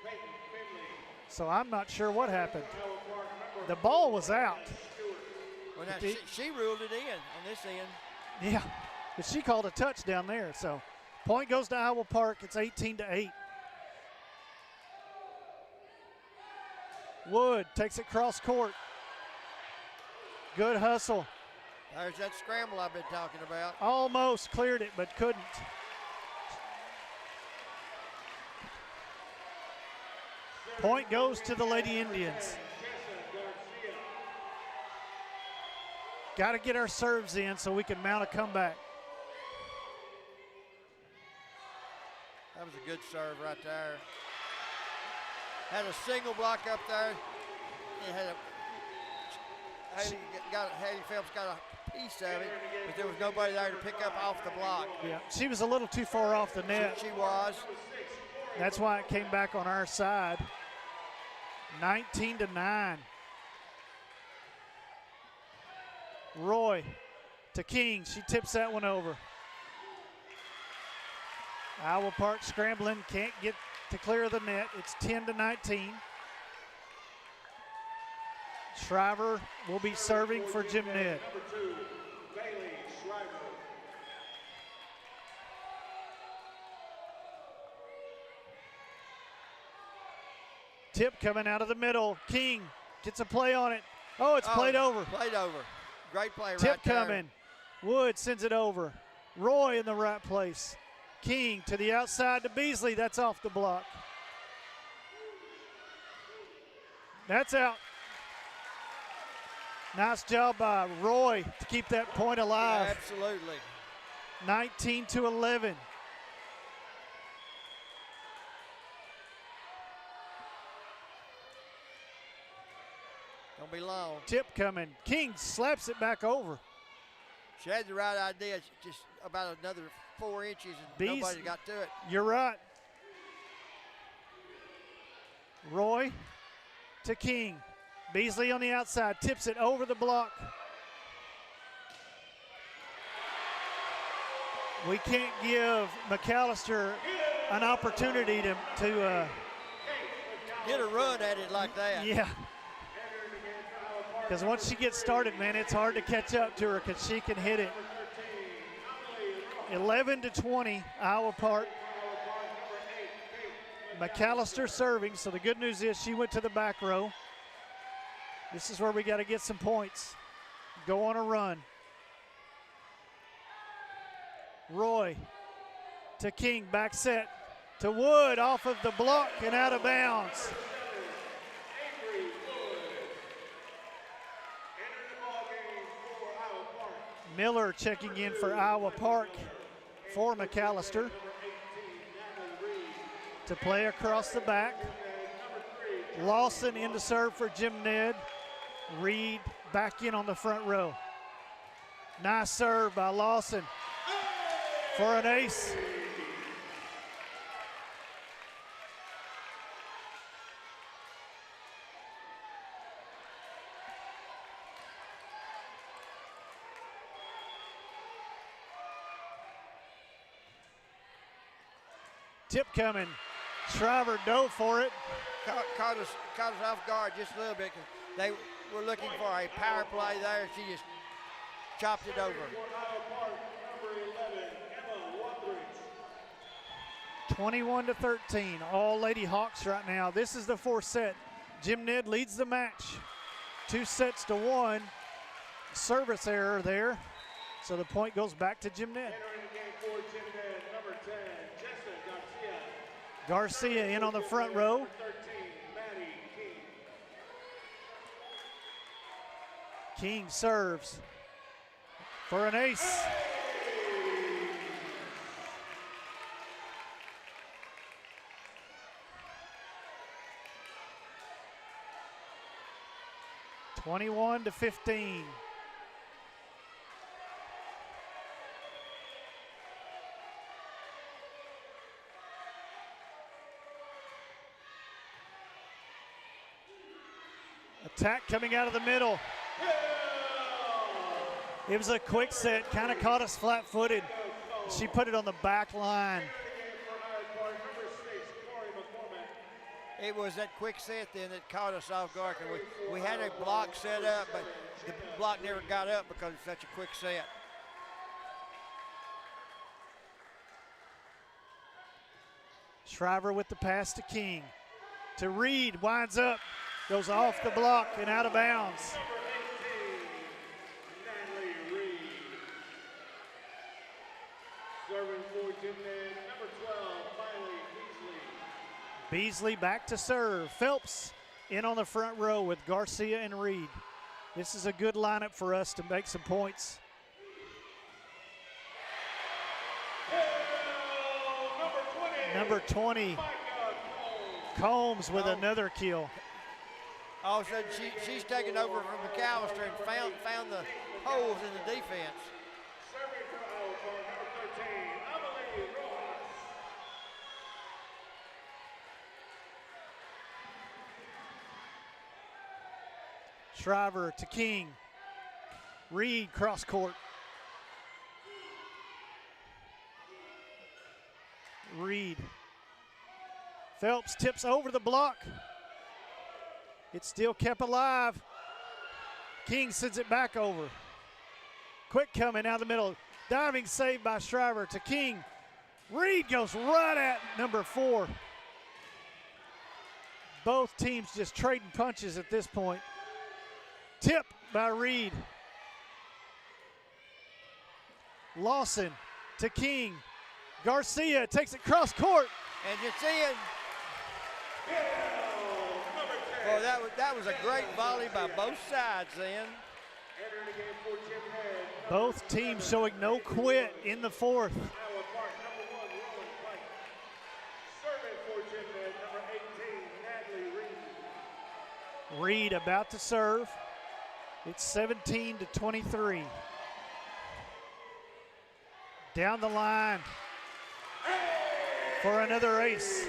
Peyton Finley. So I'm not sure what happened. Iowa Park, number The ball was out. Well, now, she ruled it in on this end. Yeah, but she called a touch down there. So point goes to Iowa Park. It's 18-8. Wood takes it cross court. Good hustle. There's that scramble I've been talking about. Almost cleared it, but couldn't. Point goes to the Lady Indians. Got to get our serves in so we can mount a comeback. That was a good serve right there. Had a single block up there. It had Haley Phelps got a piece of it, but there was nobody there to pick up off the block. Yeah, she was a little too far off the net. She was. That's why it came back on our side. 19-9. Roy to King. She tips that one over. Iowa Park scrambling, can't get to clear the net. It's 10-19. Shriver will be serving for Jim Ned. Tip coming out of the middle. King gets a play on it. Oh, it's played over. Played over. Great play right Tip there. coming. Wood sends it over. Roy in the right place. King to the outside to Beasley. That's off the block. That's out. Nice job by Roy to keep that point alive. Yeah, absolutely. 19-11. Don't be long. Tip coming. King slaps it back over. She had the right idea. Just about another 4 inches and nobody got to it. You're right. Roy to King. Beasley on the outside, tips it over the block. We can't give McAllister an opportunity to get a run at it like that. Yeah. Because once she gets started, man, it's hard to catch up to her because she can hit it. 11-20, Iowa Park. McAllister serving, so the good news is she went to the back row. This is where we got to get some points. Go on a run. Roy to King, back set to Wood, off of the block and out of bounds. Miller checking in for Iowa Park for McAllister. To play across the back. Lawson in to serve for Jim Ned. Reed back in on the front row. Nice serve by Lawson for an ace. Tip coming. Shriver dove for it. Caught us off guard just a little bit. They were looking for a power play there. She just chopped it over. 21-13. All Lady Hawks right now. This is the fourth set. Jim Ned leads the match. 2-1. Service error there. So the point goes back to Jim Ned. Garcia in on the front row. King serves for an ace. (21-15). Attack coming out of the middle. It was a quick set, kind of caught us flat-footed. She put it on the back line. It was that quick set then that caught us off guard. We had a block set up, but the block never got up because it's such a quick set. Shriver with the pass to King. To Reed, winds up, goes off the block and out of bounds. Beasley back to serve. Phelps in on the front row with Garcia and Reed. This is a good lineup for us to make some points. Number 20, Combs with another kill. All of a sudden, she's taken over from McAllister and found the holes in the defense. Serving for Iowa Park, number 13, Amelie Rojas. Shriver to King. Reed cross court. Reed. Phelps tips over the block. It's still kept alive. King sends it back over. Quick coming out of the middle. Diving save by Shriver to King. Reed goes right at number 4. Both teams just trading punches at this point. Tip by Reed. Lawson to King. Garcia takes it cross court. And it's in. Well, that was a great volley by both sides then. Entering the game for Jim Ned. Both teams showing no quit in the fourth. Iowa Park, number 1, Rowan Pike. Serving for Jim Ned, number 18, Natalie Reed. Reed about to serve. It's 17-23. Down the line for another ace.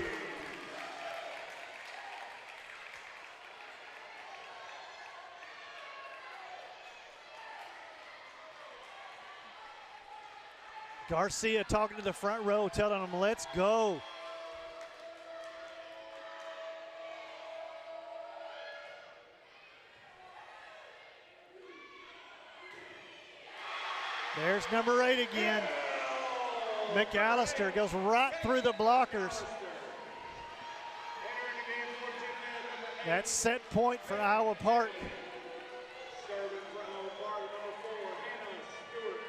Garcia talking to the front row, telling them, let's go. There's number 8 again. McAllister goes right through the blockers. That's set point for Iowa Park. Serving for Iowa Park, number 4, Hannah Stewart.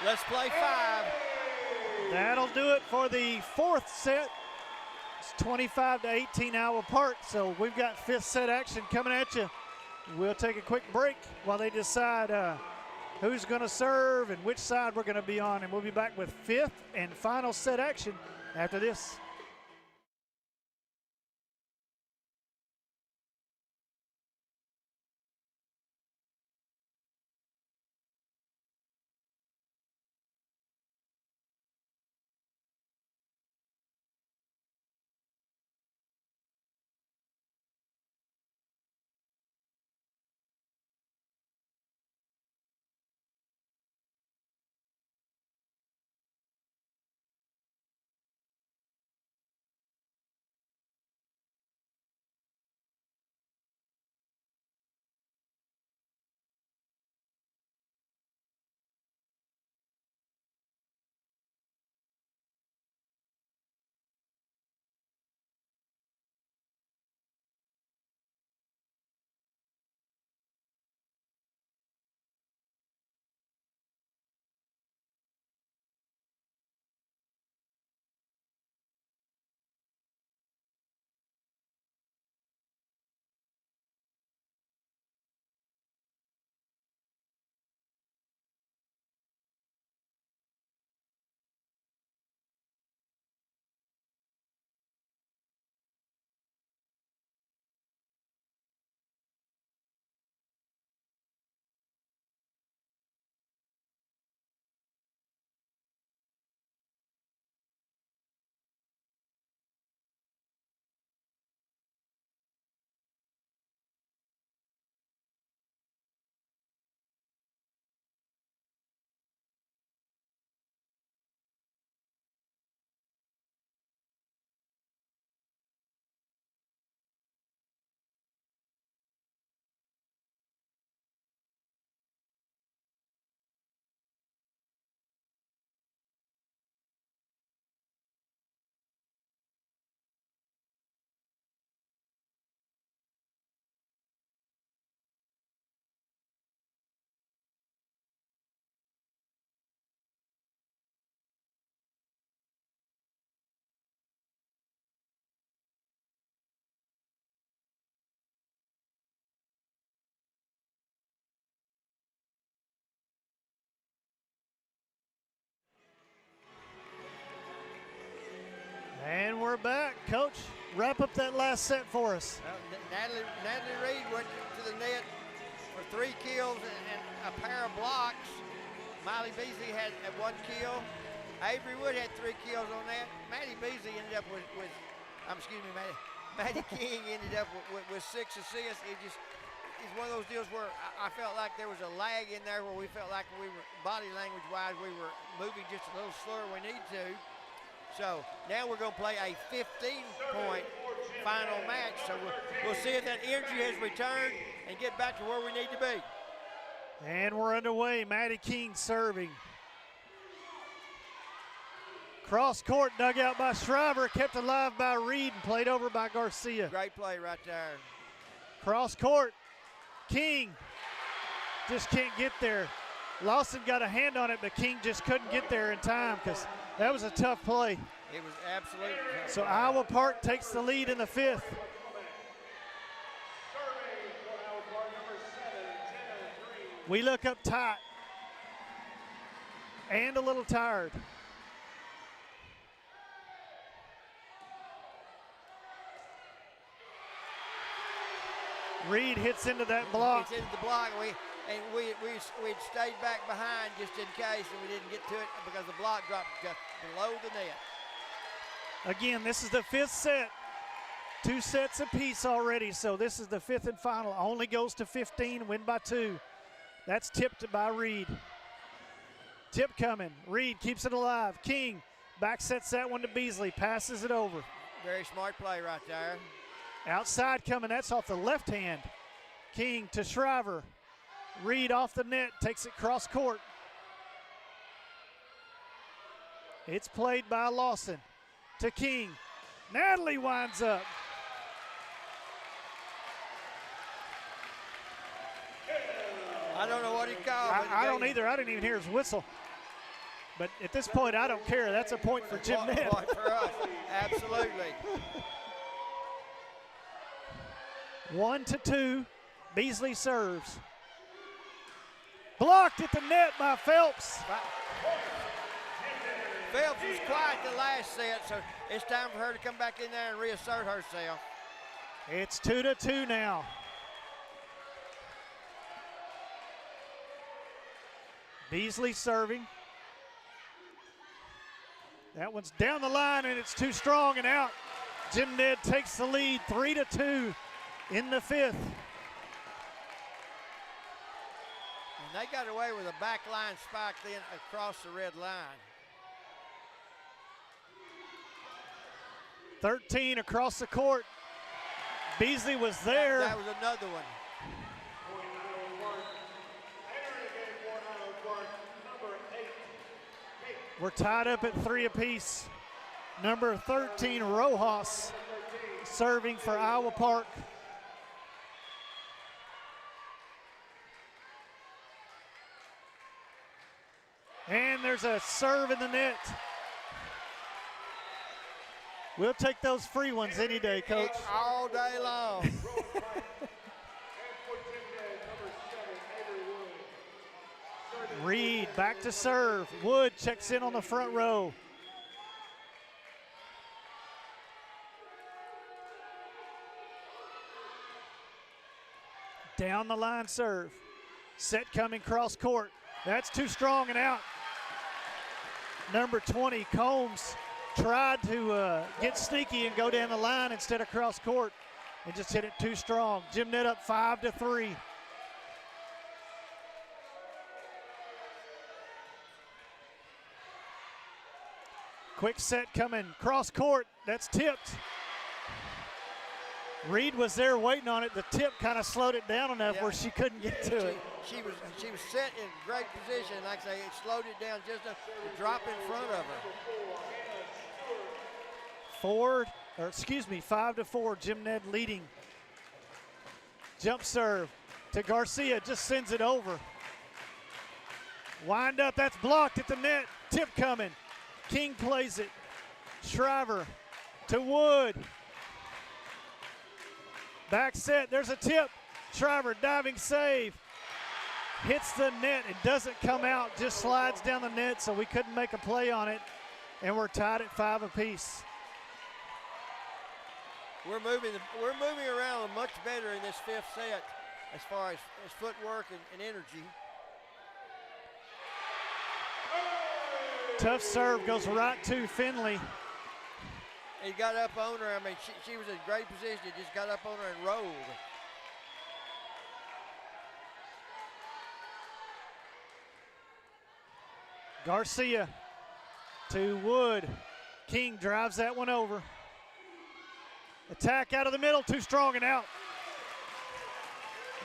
Let's play 5. That'll do it for the fourth set. It's 25-18 Iowa Park, so we've got fifth set action coming at you. We'll take a quick break while they decide who's going to serve and which side we're going to be on, and we'll be back with fifth and final set action after this. Coach. Wrap up that last set for us. Natalie Reed went to the net for 3 kills and a pair of blocks. Miley Beasley had 1 kill. Avery Wood had 3 kills on that. Maddie Beasley ended up Maddie King ended up with 6 assists. It's one of those deals where I felt like there was a lag in there where we felt like we were, body language wise, we were moving just a little slower than we need to. So now we're going to play a 15-point final match. So we'll see if that energy has returned and get back to where we need to be. And we're underway. Maddie King serving. Cross court dug out by Shriver, kept alive by Reed and played over by Garcia. Great play right there. Cross court. King just can't get there. Lawson got a hand on it, but King just couldn't get there in time because that was a tough play. It was absolutely tough. So Iowa Park takes the lead in the 5th. We look up tight and a little tired. Reed hits into that block. It's into the block. We'd stayed back behind just in case, and we didn't get to it because the block dropped just below the net. Again, this is the 5th set. 2 sets apiece already, so this is the 5th and final. Only goes to 15, win by 2. That's tipped by Reed. Tip coming. Reed keeps it alive. King back sets that one to Beasley, passes it over. Very smart play right there. Outside coming, that's off the left hand. King to Shriver. Reed off the net, takes it cross court. It's played by Lawson to King. Natalie winds up. I don't know what he called. I don't either. I didn't even hear his whistle. But at this point, I don't care. That's a point for Jim Ned. Point for us, absolutely. 1-2. Beasley serves. Blocked at the net by Phelps. Phelps was quiet the last set, so it's time for her to come back in there and reassert herself. It's 2-2 now. Beasley serving. That one's down the line and it's too strong and out. Jim Ned takes the lead 3-2 in the 5th. And they got away with a back line spike then across the red line. 13 across the court. Beasley was there. That was another one. We're tied up at 3 apiece. Number 13, Rojas, serving for Iowa Park. And there's a serve in the net. We'll take those free ones any day, Coach. All day long. Reed back to serve. Wood checks in on the front row. Down the line serve. Set coming cross court. That's too strong and out. Number 20, Combs, tried to get sneaky and go down the line instead of cross court and just hit it too strong. Jim Ned up 5-3. Quick set coming, cross court, that's tipped. Reed was there waiting on it. The tip kind of slowed it down enough where she couldn't get to it. She was set in great position. Like I say, it slowed it down just enough to drop in front of her. 5-4, Jim Ned leading. Jump serve to Garcia, just sends it over. Wind up, that's blocked at the net. Tip coming. King plays it. Shriver to Wood. Back set, there's a tip. Shriver diving save. Hits the net, it doesn't come out, just slides down the net, so we couldn't make a play on it. And we're tied at 5 apiece. We're moving around much better in this fifth set as far as footwork and energy. Tough serve goes right to Finley. He got up on her. I mean, she was in great position. He just got up on her and rolled. Garcia to Wood. King drives that one over. Attack out of the middle, too strong and out.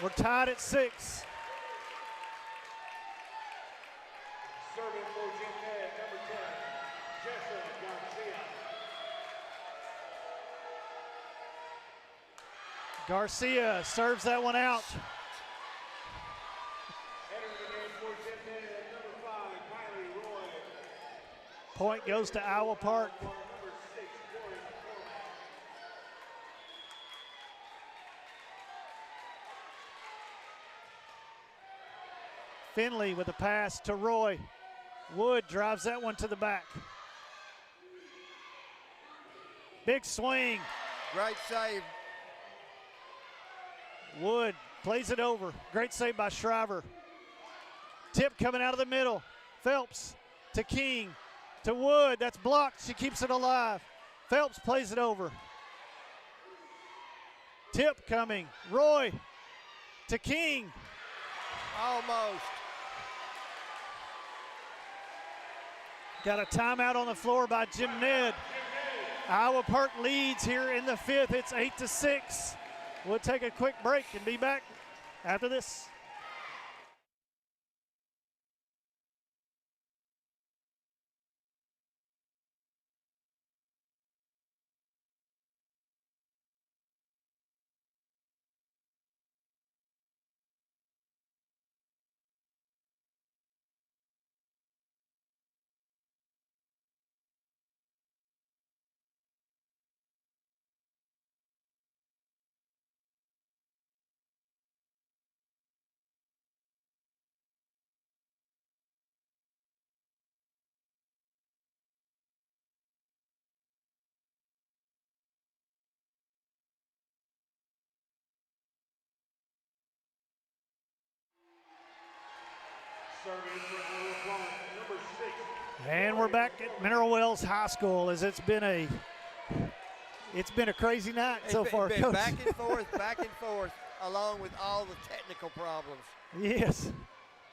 We're tied at 6. Serving for Jim Ned, number 10, Jessica Garcia. Garcia serves that one out. Entering the game for Jim Ned, number 5, Kylie Roy. Point goes to Iowa Park. For number 6, Corey McCormick. Finley with a pass to Roy. Wood drives that one to the back. Big swing. Great save. Wood plays it over. Great save by Shriver. Tip coming out of the middle. Phelps to King to Wood. That's blocked. She keeps it alive. Phelps plays it over. Tip coming. Roy to King. Almost. Got a timeout on the floor by Jim Ned. Iowa Park leads here in the 5th. It's 8-6. We'll take a quick break and be back after this. Serving for Iowa Park, number 6. And we're back at Mineral Wells High School as it's been a crazy night so far, It's been Coach. back and forth, along with all the technical problems. Yes.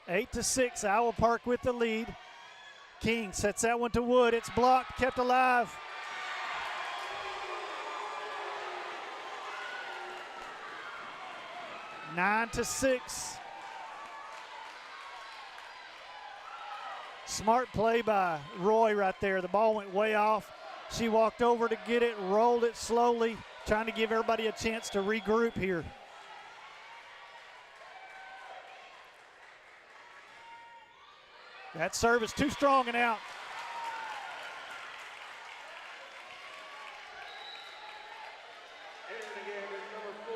8-6, Iowa Park with the lead. King sets that one to Wood. It's blocked, kept alive. 9-6. Smart play by Roy right there. The ball went way off. She walked over to get it, rolled it slowly, trying to give everybody a chance to regroup here. That serve is too strong and out. Entering the game is number 4,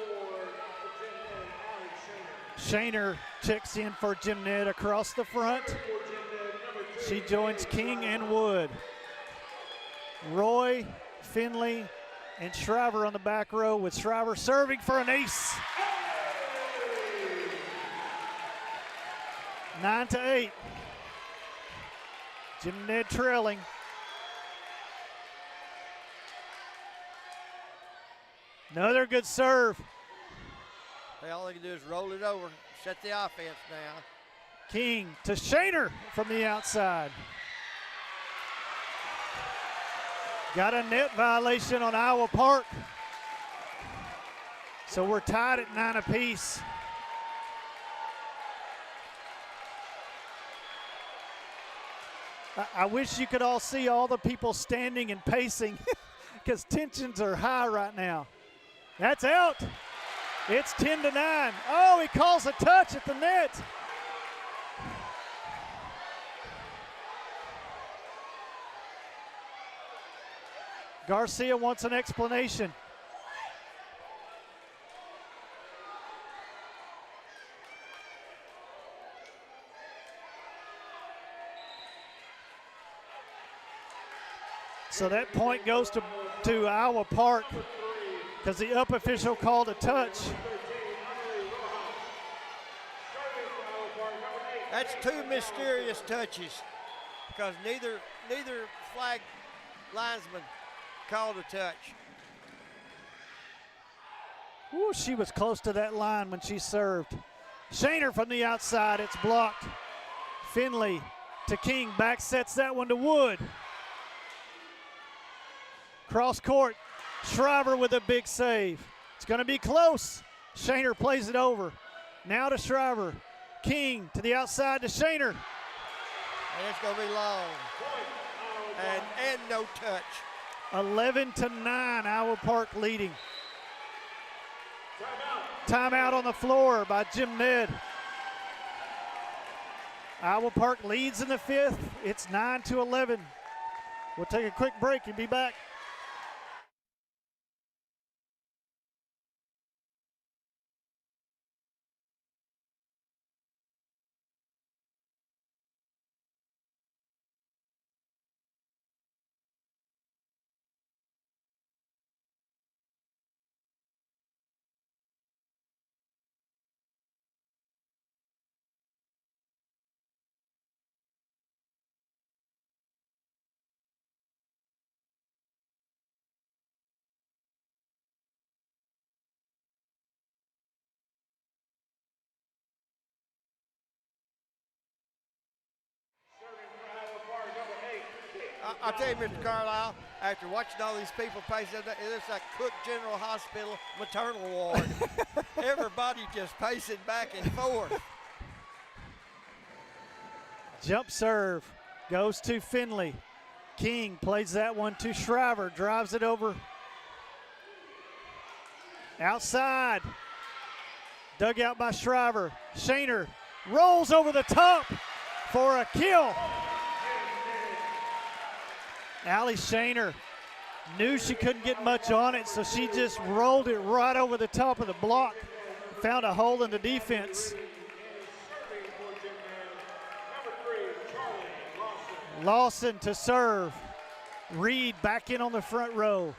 for Jim Ned, Alex Shaner Shaner. checks in for Jim Ned across the front. For Jim Ned, number 2, She joins King and Wood. Roy, Finley, and Shriver on the back row, with Shriver serving for an ace. 9-8. Jim Ned trailing. Another good serve. All they can do is roll it over, set the offense now. King to Shaner from the outside. Got a net violation on Iowa Park. So we're tied at 9 apiece. I wish you could all see all the people standing and pacing because tensions are high right now. That's out. It's 10-9. Oh, he calls a touch at the net. Garcia wants an explanation. So that point goes to Iowa Park. because the up official called a touch. That's two mysterious touches because neither flag linesman called a touch. Ooh, she was close to that line when she served. Shaner from the outside, it's blocked. Finley to King, back sets that one to Wood. Cross court, Shriver with a big save. It's going to be close. Shaner plays it over. Now to Shriver. King to the outside to Shaner. And it's going to be long. And no touch. 11-9, Iowa Park leading. Timeout on the floor by Jim Ned. Iowa Park leads in the fifth. It's 9-11. We'll take a quick break and be back. I'll tell you, Mr. Carlisle, after watching all these people pace, it looks like Cook General Hospital maternal ward. Everybody just pacing back and forth. Jump serve goes to Finley. King plays that one to Shriver, drives it over. Outside, dug out by Shriver. Shaner rolls over the top for a kill. Allie Shaner knew she couldn't get much on it, so she just rolled it right over the top of the block. Found a hole in the defense. Lawson to serve. Reed back in on the front row.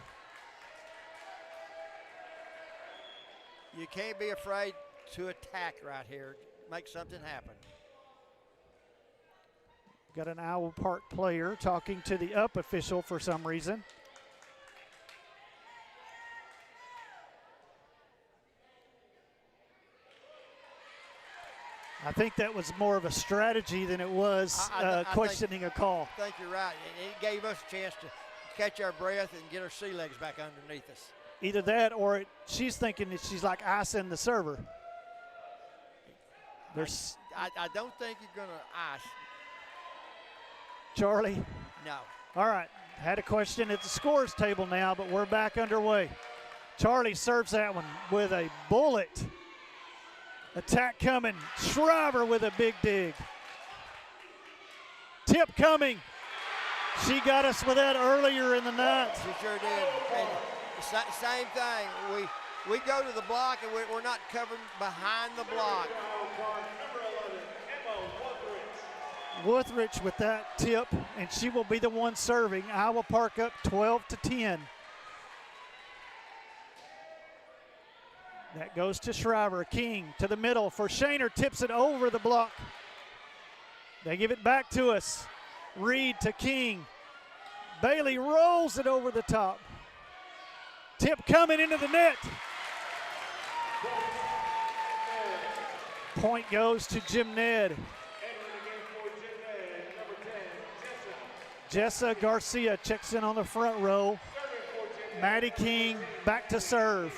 You can't be afraid to attack right here. Make something happen. Got an Iowa Park player talking to the up official for some reason. I think that was more of a strategy than it was questioning a call. I think you're right. It gave us a chance to catch our breath and get our sea legs back underneath us. Either that or she's thinking that she's like icing the server. I don't think you're going to ice. Charlie? No. All right. Had a question at the scores table now, but we're back underway. Charlie serves that one with a bullet. Attack coming. Shriver with a big dig. Tip coming. She got us with that earlier in the night. She sure did. And same thing. We go to the block and we're not covered behind the block. Wuthrich with that tip, and she will be the one serving. Iowa Park up 12-10. That goes to Shriver. King to the middle for Shaner. Tips it over the block. They give it back to us. Reed to King. Bailey rolls it over the top. Tip coming into the net. Point goes to Jim Ned. Jessa Garcia checks in on the front row. Maddie King back to serve.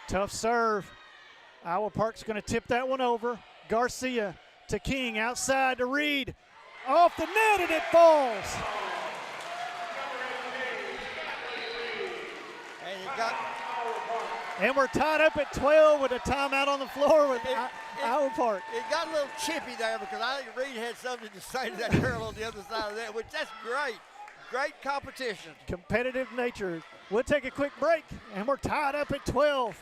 Tough serve. Iowa Park's going to tip that one over. Garcia to King, outside to Reed. Off the net, and it falls. And we're tied up at 12 with a timeout on the floor with Iowa Park. It got a little chippy there because I think Reed had something to say to that girl on the other side of that, which that's great. Great competition. Competitive nature. We'll take a quick break, and we're tied up at 12.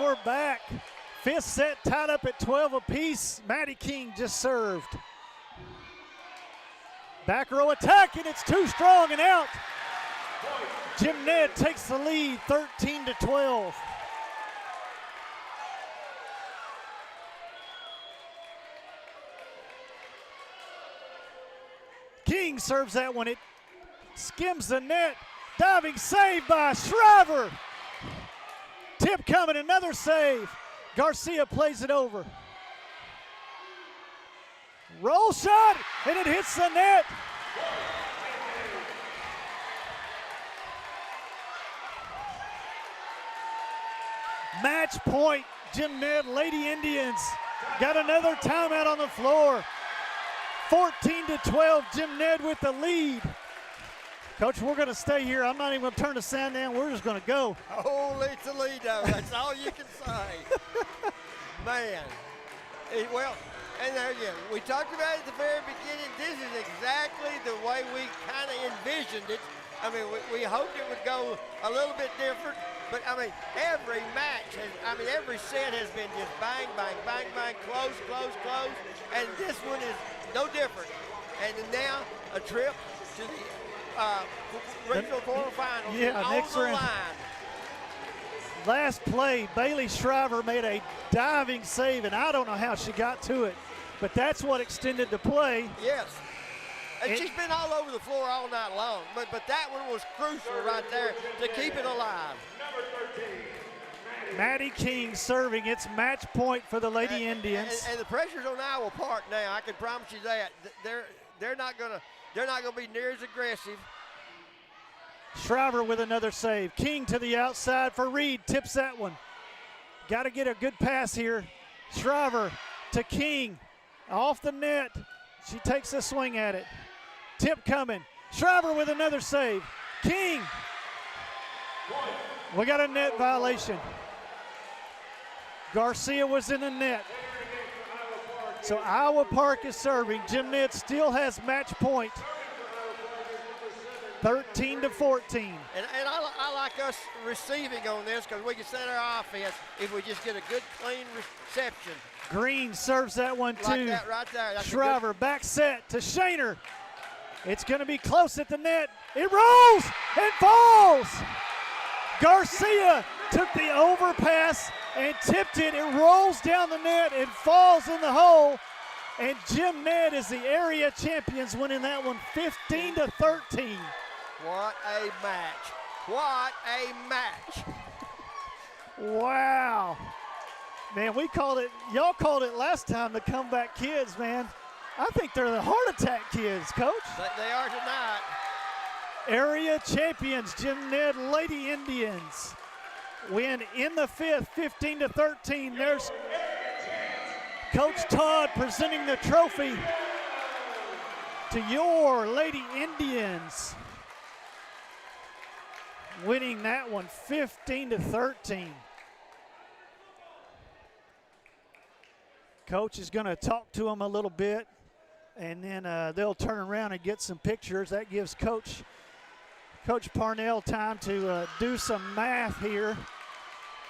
we're back. Fifth set tied up at 12 apiece. Maddie King just served. Back row attack, and it's too strong and out. Jim Ned takes the lead, 13-12. King serves that one. It skims the net. Diving save by Shriver. Tip coming, another save. Garcia plays it over. Roll shot, and it hits the net. Match point, Jim Ned Lady Indians. Got another timeout on the floor. 14-12, Jim Ned with the lead. Coach, we're going to stay here. I'm not even going to turn the sound down. We're just going to go. Holy Toledo, that's all you can say. Man. Well, and there again, we talked about it at the very beginning. This is exactly the way we kind of envisioned it. I mean, we hoped it would go a little bit different, but I mean, every match every set has been just bang, bang, bang, bang, close, close, close, and this one is no different. And now a trip to the regional quarterfinals on next the round. line. Last play, Bailey Shriver made a diving save, and I don't know how she got to it, but that's what extended the play. Yes. And she's been all over the floor all night long, but that one was crucial right there to keep it alive. Maddie King serving. It's match point for the Lady Indians. And the pressure's on Iowa Park now. I can promise you that. They're not gonna be near as aggressive. Shriver with another save. King to the outside for Reed. Tips that one. Got to get a good pass here. Shriver to King. Off the net. She takes a swing at it. Tip coming. Shriver with another save. King. We got a net violation. Garcia was in the net. So Iowa Park is serving. Jim Ned still has match point. 13-14. And I like us receiving on this because we can set our offense if we just get a good, clean reception. Green serves that one too. Like that right there. That's Shriver back set to Shaner. It's going to be close at the net. It rolls and falls. Garcia took the overpass and tipped it. It rolls down the net and falls in the hole. And Jim Ned is the area champions, winning that one 15-13. What a match. What a match. Wow. Man, we called it, y'all called it last time, the comeback kids, man. I think they're the heart attack kids, Coach. They are tonight. Area champions, Jim Ned Lady Indians, win in the fifth, 15-13. There's Coach Todd presenting the trophy to your Lady Indians, winning that one 15-13. Coach is going to talk to them a little bit, and then they'll turn around and get some pictures. That gives Coach Parnell time to do some math here.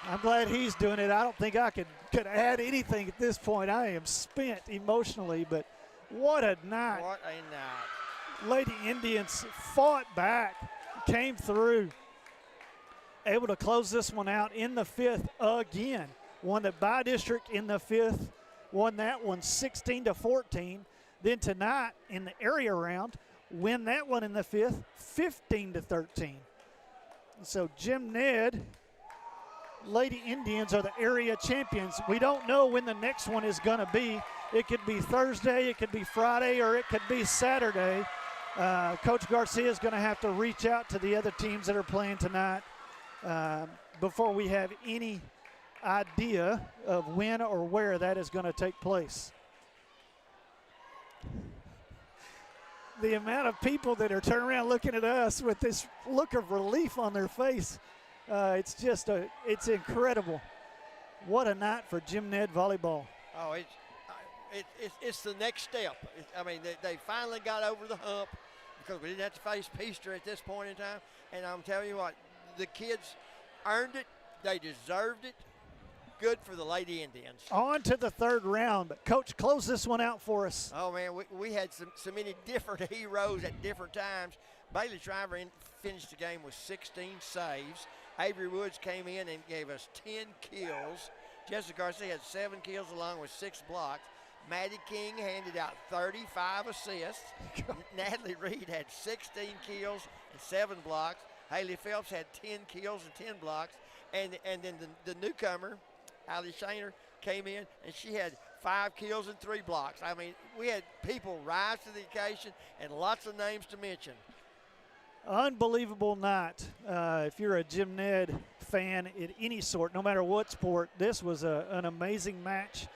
I'm glad he's doing it. I don't think I could add anything at this point. I am spent emotionally, but what a night. What a night. Lady Indians fought back, came through, able to close this one out in the fifth again. Won the by-district in the fifth, won that one 16-14. Then tonight in the area round, win that one in the fifth, 15-13. So Jim Ned, Lady Indians are the area champions. We don't know when the next one is going to be. It could be Thursday, it could be Friday, or it could be Saturday. Coach Garcia is going to have to reach out to the other teams that are playing tonight before we have any idea of when or where that is going to take place. The amount of people that are turning around looking at us with this look of relief on their face, it's incredible. What a night for Jim Ned volleyball. Oh, it's the next step. They finally got over the hump because we didn't have to face Peaster at this point in time. And I'm telling you what, the kids earned it. They deserved it. good for the Lady Indians. On to the third round. But Coach, close this one out for us. Oh, man, we had so many different heroes at different times. Bailey Shriver finished the game with 16 saves. Avery Woods came in and gave us 10 kills. Jessica Garcia had 7 kills along with 6 blocks. Maddie King handed out 35 assists. Natalie Reed had 16 kills and 7 blocks. Haley Phelps had 10 kills and 10 blocks. And then the newcomer, Allie Shaner, came in, and she had 5 kills and 3 blocks. I mean, we had people rise to the occasion and lots of names to mention. Unbelievable night. If you're a Jim Ned fan at any sort, no matter what sport, this was an amazing match.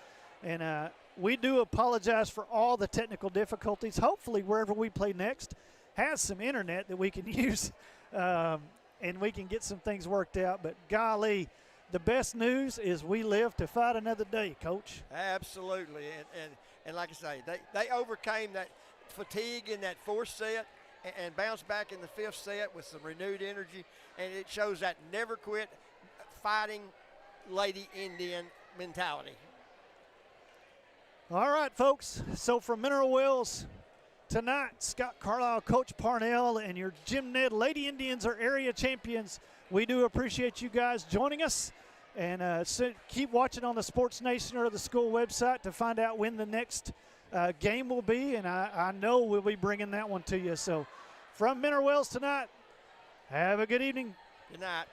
And we do apologize for all the technical difficulties. Hopefully, wherever we play next has some internet that we can use and we can get some things worked out. But golly, the best news is we live to fight another day, Coach. Absolutely. And like I say, they overcame that fatigue in that 4th set and bounced back in the 5th set with some renewed energy. And it shows that never quit fighting Lady Indian mentality. All right, folks. So from Mineral Wells tonight, Scott Carlisle, Coach Parnell, and your Jim Ned Lady Indians are area champions. We do appreciate you guys joining us. And so keep watching on the Sports Nation or the school website to find out when the next game will be. And I know we'll be bringing that one to you. So from Mineral Wells tonight, have a good evening. Good night.